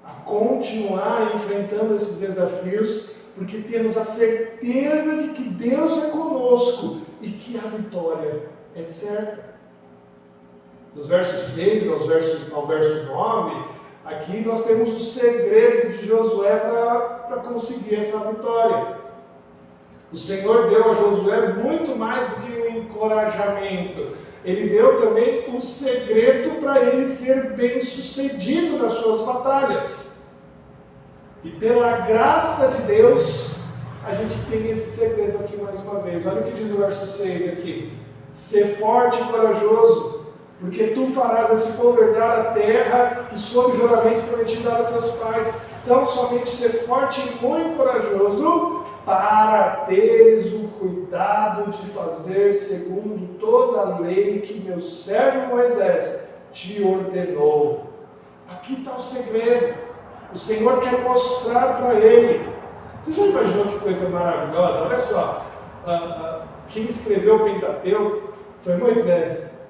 A: a continuar enfrentando esses desafios, porque temos a certeza de que Deus é conosco e que a vitória é certa. Dos versos 6 ao verso 9, aqui nós temos o segredo de Josué para conseguir essa vitória. O Senhor deu a Josué muito mais do que um encorajamento. Ele deu também o segredo para ele ser bem sucedido nas suas batalhas. E pela graça de Deus, a gente tem esse segredo aqui mais uma vez. Olha o que diz o verso 6 aqui: ser forte e corajoso, porque tu farás a se povo herdar a terra que sob juramento prometi dar a seus pais. Então somente ser forte e muito corajoso, para teres o cuidado de fazer segundo toda a lei que meu servo Moisés te ordenou. Aqui está o segredo. O Senhor quer mostrar para ele. Você já imaginou que coisa maravilhosa? Olha só, quem escreveu o Pentateuco foi Moisés.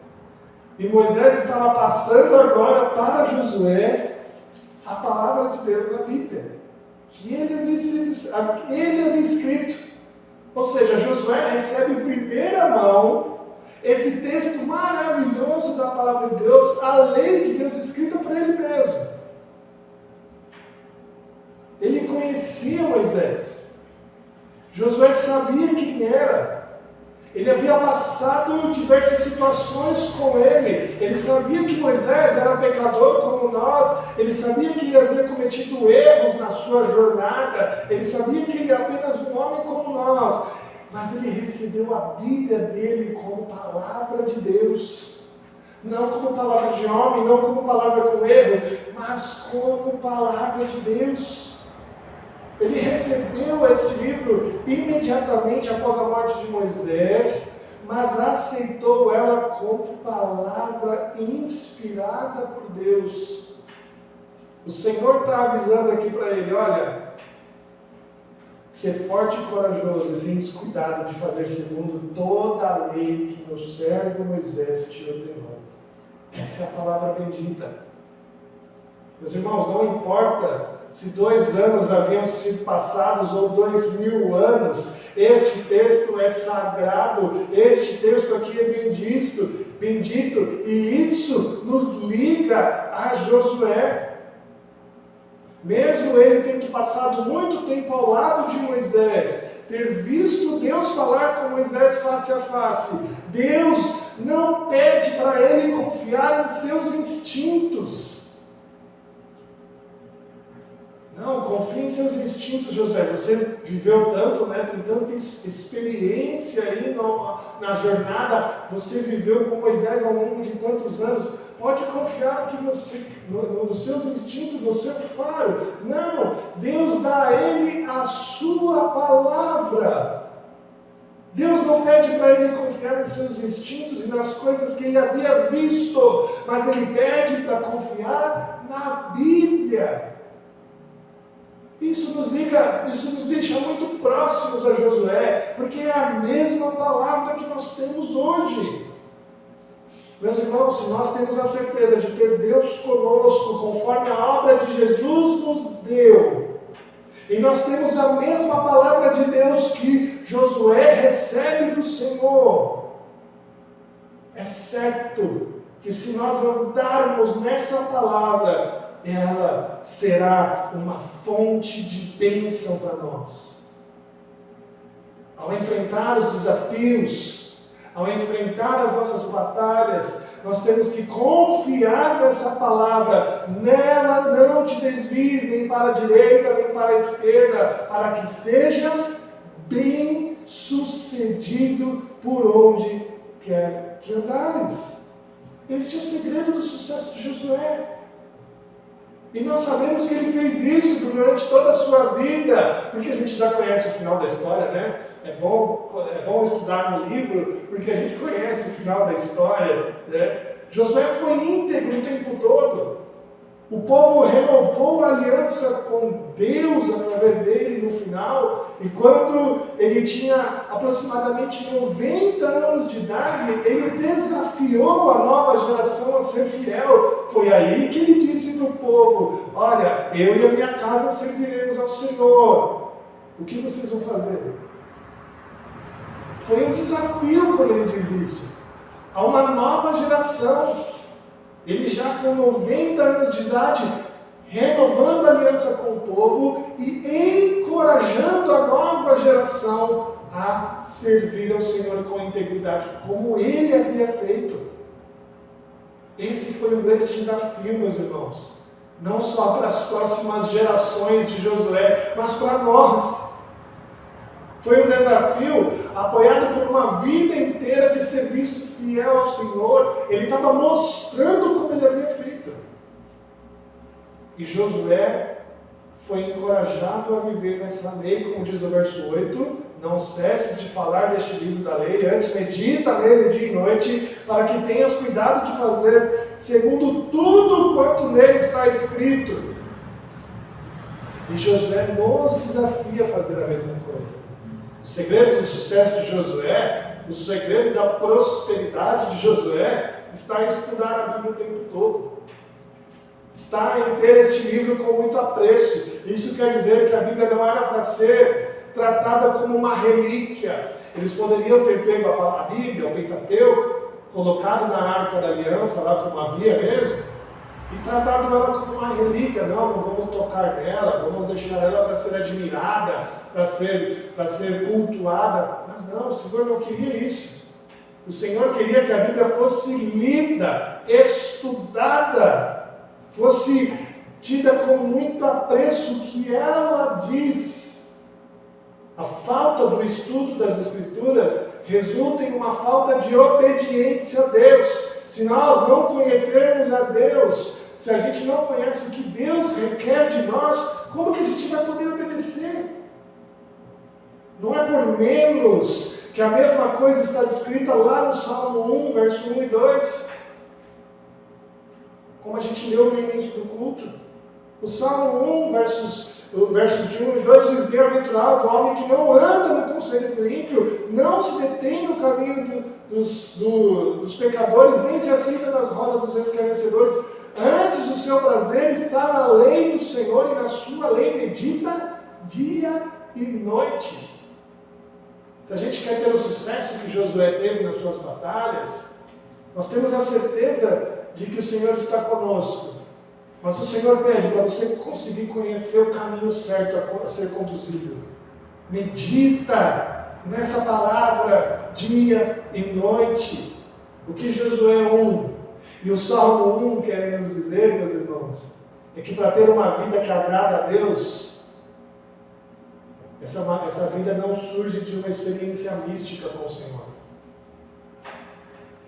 A: E Moisés estava passando agora para Josué a palavra de Deus, a Bíblia, que ele havia escrito. Ou seja, Josué recebe em primeira mão esse texto maravilhoso da palavra de Deus, a lei de Deus escrita para ele mesmo. Ele conhecia Moisés. Josué sabia quem era. Ele havia passado diversas situações com ele. Ele sabia que Moisés era pecador como nós. Ele sabia que ele havia cometido erros na sua jornada. Ele sabia que ele é apenas um homem como nós. Mas ele recebeu a Bíblia dele como palavra de Deus. Não como palavra de homem, não como palavra com erro, mas como palavra de Deus. Ele recebeu esse livro imediatamente após a morte de Moisés, mas aceitou ela como palavra inspirada por Deus. O Senhor está avisando aqui para ele: olha, ser forte e corajoso, e tenha cuidado de fazer segundo toda a lei que meu servo Moisés te ordenou. Essa é a palavra bendita. Meus irmãos, não importa se 2 anos haviam sido passados ou 2000 anos, este texto é sagrado, este texto aqui é bendito, e isso nos liga a Josué. Mesmo ele tendo passado muito tempo ao lado de Moisés, ter visto Deus falar com Moisés face a face, Deus não pede para ele confiar em seus instintos. Não, confie em seus instintos, Josué. Você viveu tanto, né? Tem tanta experiência aí na jornada. Você viveu com Moisés ao longo de tantos anos. Pode confiar que você, nos seus instintos, no seu faro. Não, Deus dá a ele a sua palavra. Deus Deus não pede para ele confiar em seus instintos e nas coisas que ele havia visto, mas ele pede para confiar na Bíblia. Isso nos deixa muito próximos a Josué, porque é a mesma palavra que nós temos hoje. Meus irmãos, se nós temos a certeza de ter Deus conosco, conforme a obra de Jesus nos deu, e nós temos a mesma palavra de Deus que Josué recebe do Senhor, é certo que se nós andarmos nessa palavra, ela será uma fonte de bênção para nós. Ao enfrentar os desafios, ao enfrentar as nossas batalhas, nós temos que confiar nessa palavra. Nela não te desvies nem para a direita nem para a esquerda, para que sejas bem sucedido por onde quer que andares. Este é o segredo do sucesso de Josué. E nós sabemos que ele fez isso durante toda a sua vida, porque a gente já conhece o final da história, né? É bom estudar no livro, porque a gente conhece o final da história, né? Josué foi íntegro o tempo todo. O povo renovou a aliança com Deus através dele no final, e quando ele tinha aproximadamente 90 anos de idade, ele desafiou a nova geração a ser fiel. Foi aí que ele disse para o povo: olha, eu e a minha casa serviremos ao Senhor. O que vocês vão fazer? Foi um desafio quando ele diz isso. A uma nova geração. Ele já com 90 anos de idade, renovando a aliança com o povo e encorajando a nova geração a servir ao Senhor com integridade, como ele havia feito. Esse foi um grande desafio, meus irmãos. Não só para as próximas gerações de Josué, mas para nós. Foi um desafio apoiado por uma vida inteira de serviço fiel ao Senhor. Ele estava mostrando como ele havia feito. E Josué foi encorajado a viver nessa lei, como diz o verso 8: não cesses de falar deste livro da lei, antes medita nele dia e noite, para que tenhas cuidado de fazer segundo tudo quanto nele está escrito. E Josué nos desafia a fazer a mesma coisa. O segredo do sucesso de Josué, o segredo da prosperidade de Josué, está em estudar a Bíblia o tempo todo. Está em ter este livro com muito apreço. Isso quer dizer que a Bíblia não era para ser tratada como uma relíquia. Eles poderiam ter pego a Bíblia, o Pentateuco, colocado na Arca da Aliança, lá como havia mesmo, e tratado ela como uma relíquia. Não vamos tocar nela, vamos deixar ela para ser admirada, para ser cultuada. Mas não, o Senhor não queria isso. O Senhor queria que a Bíblia fosse lida, estudada, fosse tida com muito apreço o que ela diz. A falta do estudo das Escrituras resulta em uma falta de obediência a Deus. Se nós não conhecermos a Deus, se a gente não conhece o que Deus requer de nós, como que a gente vai poder obedecer? Não é por menos que a mesma coisa está descrita lá no Salmo 1, verso 1 e 2. Como a gente leu no início do culto. O Salmo 1, versos de 1 e 2 diz: bem-aventurado o homem que não anda no conselho do ímpio, não se detém no caminho dos pecadores, nem se assenta nas rodas dos escarnecedores. Antes o seu prazer está na lei do Senhor, e na sua lei medita dia e noite. Se a gente quer ter o sucesso que Josué teve nas suas batalhas, nós temos a certeza de que o Senhor está conosco. Mas o Senhor pede para você conseguir conhecer o caminho certo a ser conduzido. Medita nessa palavra dia e noite. O que Josué 1 e o Salmo 1 querem nos dizer, meus irmãos, é que para ter uma vida que agrada a Deus, essa vida não surge de uma experiência mística com o Senhor.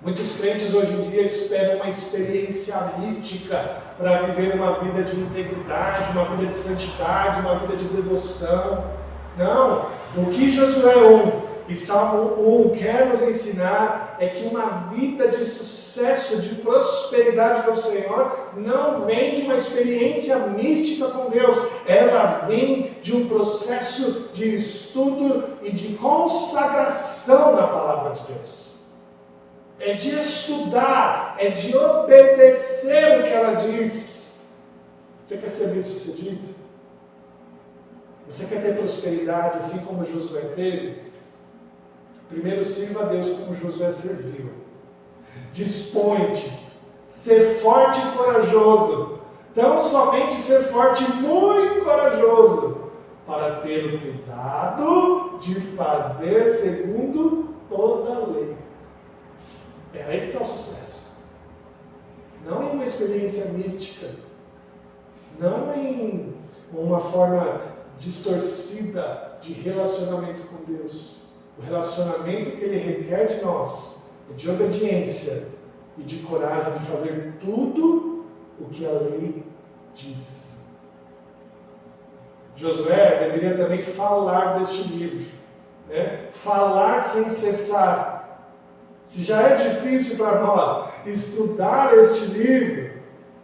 A: Muitos crentes hoje em dia esperam uma experiência mística para viver uma vida de integridade, uma vida de santidade, uma vida de devoção. Não, o que Josué 1 e Salmo 1 quer nos ensinar é que uma vida de sucesso, de prosperidade do Senhor, não vem de uma experiência mística com Deus, ela vem de um processo de estudo e de consagração na palavra de Deus. É de estudar, é de obedecer o que ela diz. Você quer ser bem-sucedido? Você quer ter prosperidade assim como Josué teve? Primeiro sirva a Deus como Josué serviu. Dispõe-te, ser forte e corajoso. Tão somente ser forte e muito corajoso, para ter o cuidado de fazer segundo toda a lei. É aí que está o sucesso. Não em uma experiência mística, não em uma forma distorcida de relacionamento com Deus. O relacionamento que Ele requer de nós é de obediência e de coragem de fazer tudo o que a lei diz. Josué deveria também falar deste livro, né? Falar sem cessar. Se já é difícil para nós estudar este livro,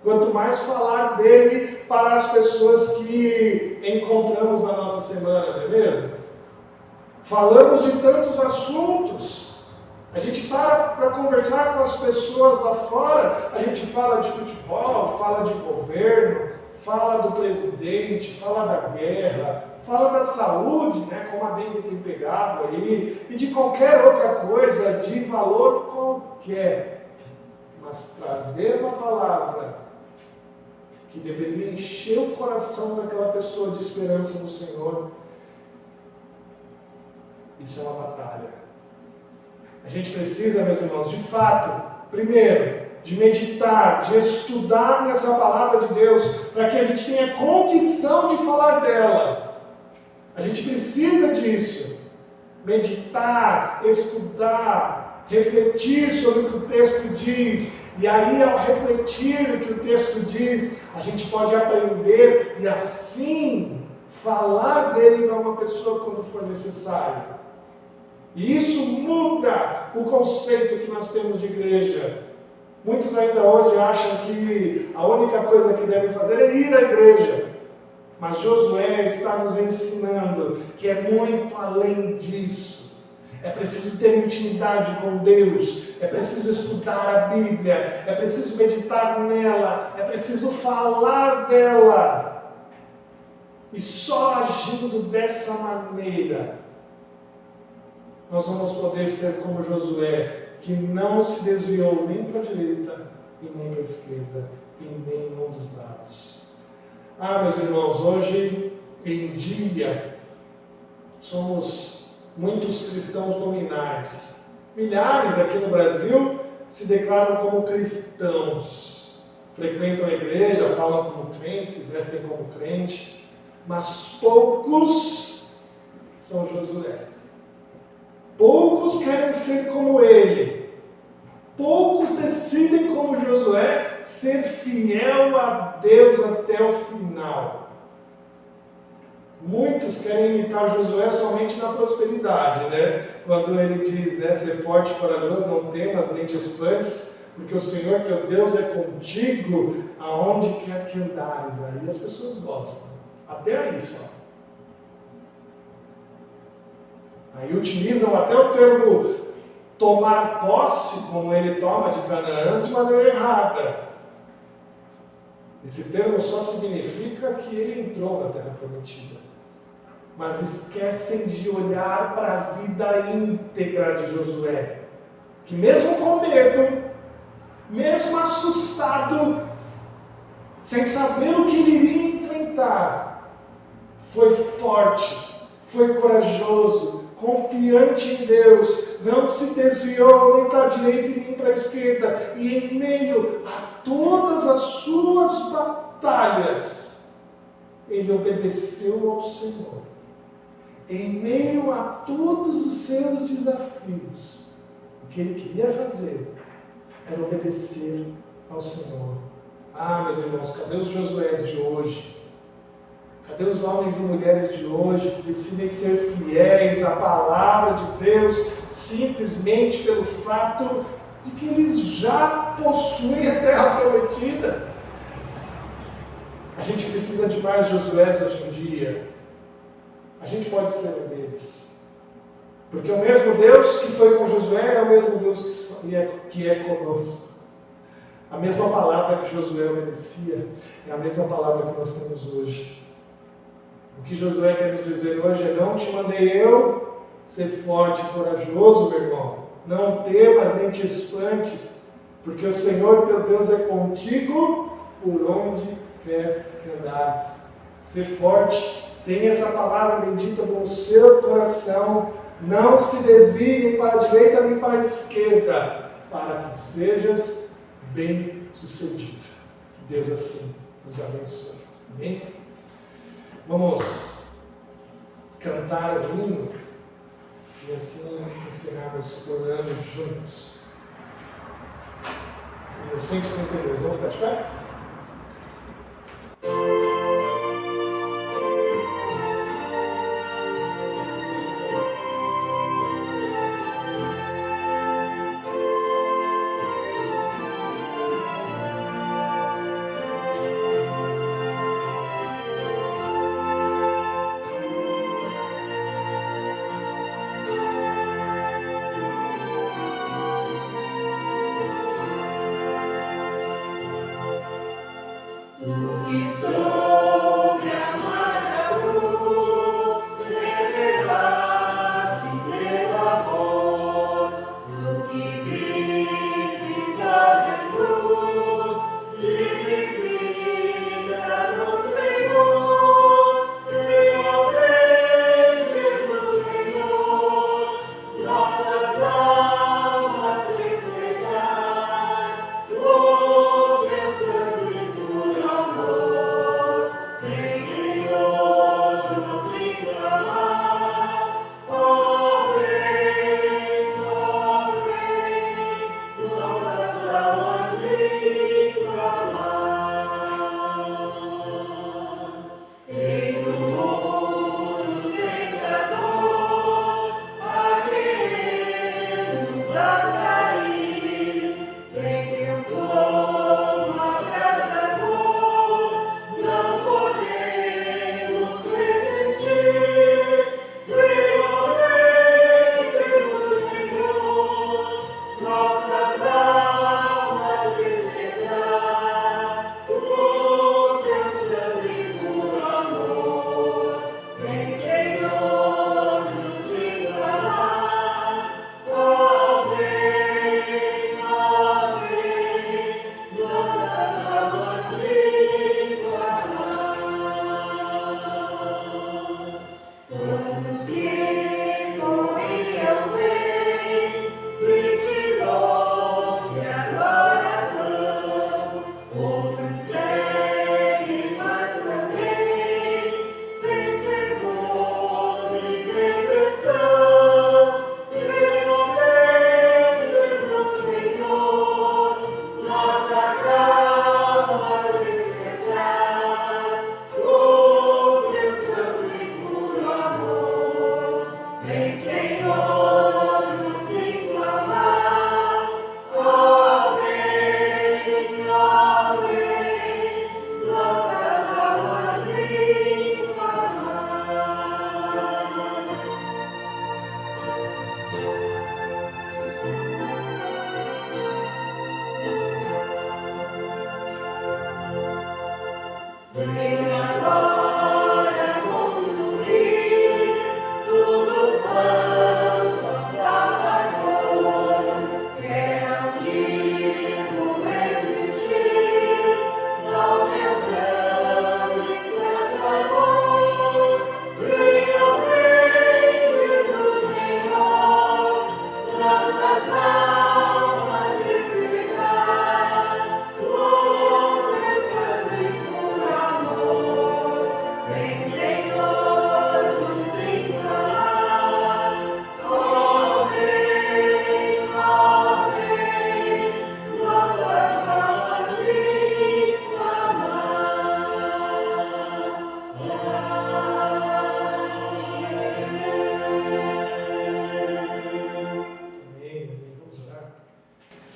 A: quanto mais falar dele para as pessoas que encontramos na nossa semana, não é mesmo? Falamos de tantos assuntos. A gente para conversar com as pessoas lá fora, a gente fala de futebol, fala de governo, fala do presidente, fala da guerra, fala da saúde, né, como a dengue tem pegado aí, e de qualquer outra coisa de valor qualquer. Mas trazer uma palavra que deveria encher o coração daquela pessoa de esperança no Senhor, isso é uma batalha. A gente precisa, meus irmãos, de fato, primeiro, de meditar, de estudar nessa palavra de Deus, para que a gente tenha condição de falar dela. A gente precisa disso. Meditar, estudar, refletir sobre o que o texto diz, e aí, ao refletir o que o texto diz, a gente pode aprender e assim falar dele para uma pessoa quando for necessário. E isso muda o conceito que nós temos de igreja. Muitos ainda hoje acham que a única coisa que devem fazer é ir à igreja. Mas Josué está nos ensinando que é muito além disso. É preciso ter intimidade com Deus, é preciso estudar a Bíblia, é preciso meditar nela, é preciso falar dela. E só agindo dessa maneira, nós vamos poder ser como Josué, que não se desviou nem para a direita e nem para a esquerda, e nem um dos lados. Meus irmãos, hoje em dia, somos muitos cristãos nominais. Milhares aqui no Brasil se declaram como cristãos. Frequentam a igreja, falam como crentes, se vestem como crente, mas poucos são Josué. Poucos querem ser como ele. Poucos decidem, como Josué, ser fiel a Deus até o final. Muitos querem imitar Josué somente na prosperidade, né? Quando ele diz, né, ser forte e corajoso, não temas nem te espantes, porque o Senhor teu Deus é contigo aonde quer que andares. Aí as pessoas gostam. Até aí só. Aí utilizam até o termo tomar posse, como ele toma de Canaã, de maneira errada. Esse termo só significa que ele entrou na Terra Prometida. Mas esquecem de olhar para a vida íntegra de Josué, que mesmo com medo, mesmo assustado, sem saber o que ele iria enfrentar, foi forte, foi corajoso, confiante em Deus, não se desviou nem para a direita e nem para a esquerda, e em meio a todas as suas batalhas, ele obedeceu ao Senhor. Em meio a todos os seus desafios, o que ele queria fazer era obedecer ao Senhor. Meus irmãos, cadê os Josués de hoje? Cadê os homens e mulheres de hoje que decidem ser fiéis à palavra de Deus simplesmente pelo fato de que eles já possuem a terra prometida? A gente precisa de mais Josués hoje em dia. A gente pode ser um deles. Porque o mesmo Deus que foi com Josué é o mesmo Deus que é conosco. A mesma palavra que Josué obedecia é a mesma palavra que nós temos hoje. O que Josué quer nos dizer hoje é: não te mandei eu ser forte e corajoso, meu irmão. Não temas nem te espantes, porque o Senhor teu Deus é contigo por onde quer que andares. Ser forte, tenha essa palavra bendita no seu coração. Não se desvie nem para a direita nem para a esquerda, para que sejas bem sucedido. Que Deus assim nos abençoe. Amém? Vamos cantar o hino e assim encerrarmos orando juntos. Hino 132. Vamos ficar de pé?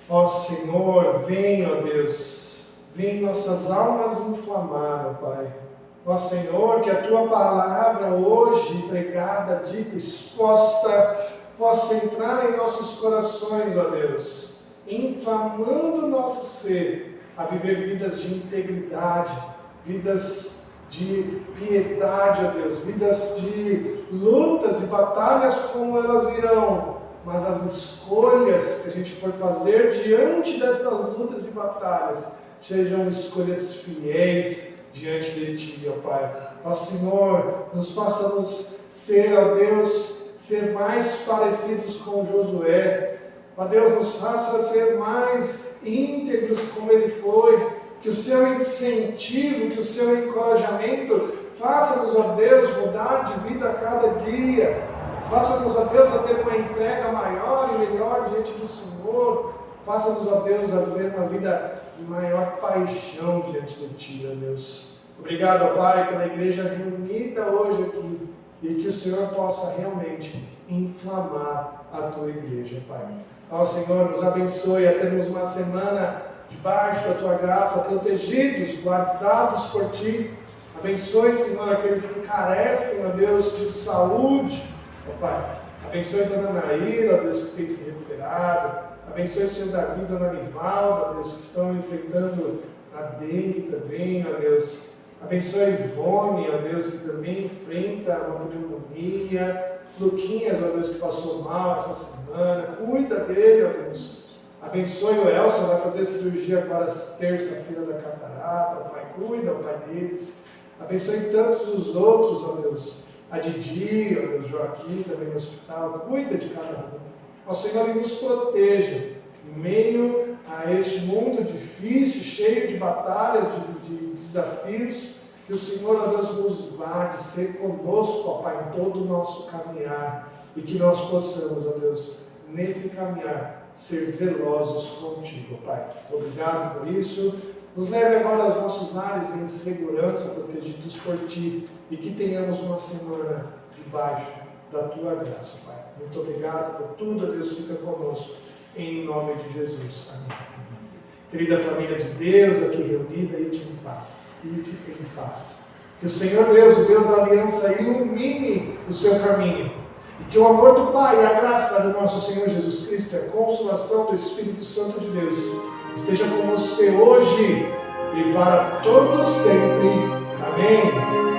A: Ó Senhor, vem, ó Deus, vem nossas almas inflamar, ó Pai. Ó Senhor, que a Tua palavra hoje pregada, dita, exposta, possa entrar em nossos corações, ó Deus, inflamando o nosso ser a viver vidas de integridade, vidas de piedade, ó Deus, vidas de lutas e batalhas como elas virão, mas as escolhas que a gente for fazer diante dessas lutas e batalhas sejam escolhas fiéis diante de Ti, ó Pai. Ó Senhor, nos façamos ser, ó Deus, ser mais parecidos com Josué. Ó Deus, nos faça ser mais íntegros como ele foi. Que o Seu incentivo, que o Seu encorajamento faça-nos, ó Deus, mudar de vida a cada dia. Faça-nos, ó Deus, a ter uma entrega maior e melhor diante do Senhor. Faça-nos, ó Deus, a viver uma vida de maior paixão diante de Ti, ó Deus. Obrigado, ó Pai, pela igreja reunida hoje aqui. E que o Senhor possa realmente inflamar a Tua igreja, Pai. Ó Senhor, nos abençoe a termos uma semana debaixo da Tua graça, protegidos, guardados por Ti. Abençoe, Senhor, aqueles que carecem, ó Deus, de saúde, ó Pai. Abençoe a Dona Naíra, ó Deus, que tem se recuperado. Abençoe o Senhor Davi e Dona Nivalda, ó Deus, que estão enfrentando a dengue também, ó Deus. Abençoe a Ivone, ó Deus, que também enfrenta uma pneumonia. Luquinhas, ó Deus, que passou mal essa semana. Cuida dele, ó Deus. Abençoe o Elson, vai fazer cirurgia agora terça-feira da catarata. Ó Pai, cuida, ó Pai, deles. Abençoe tantos os outros, ó Deus. A Didi, ó Deus, Joaquim também no hospital. Cuida de cada um. Ó Senhor, e nos proteja em meio a este mundo difícil, cheio de batalhas, de desafios, que o Senhor, ó Deus, nos guarde, ser conosco, ó Pai, em todo o nosso caminhar, e que nós possamos, ó Deus, nesse caminhar, ser zelosos contigo, ó Pai. Obrigado por isso. Nos leve agora aos nossos lares em segurança, protegidos por Ti, e que tenhamos uma semana debaixo da Tua graça, Pai. Muito obrigado por tudo, ó Deus, fica conosco, em nome de Jesus. Amém. Querida família de Deus, aqui reunida, ide em paz, ide em paz. Que o Senhor Deus, o Deus da aliança, ilumine o seu caminho. E que o amor do Pai e a graça do nosso Senhor Jesus Cristo, a consolação do Espírito Santo de Deus, esteja com você hoje e para todos sempre. Amém.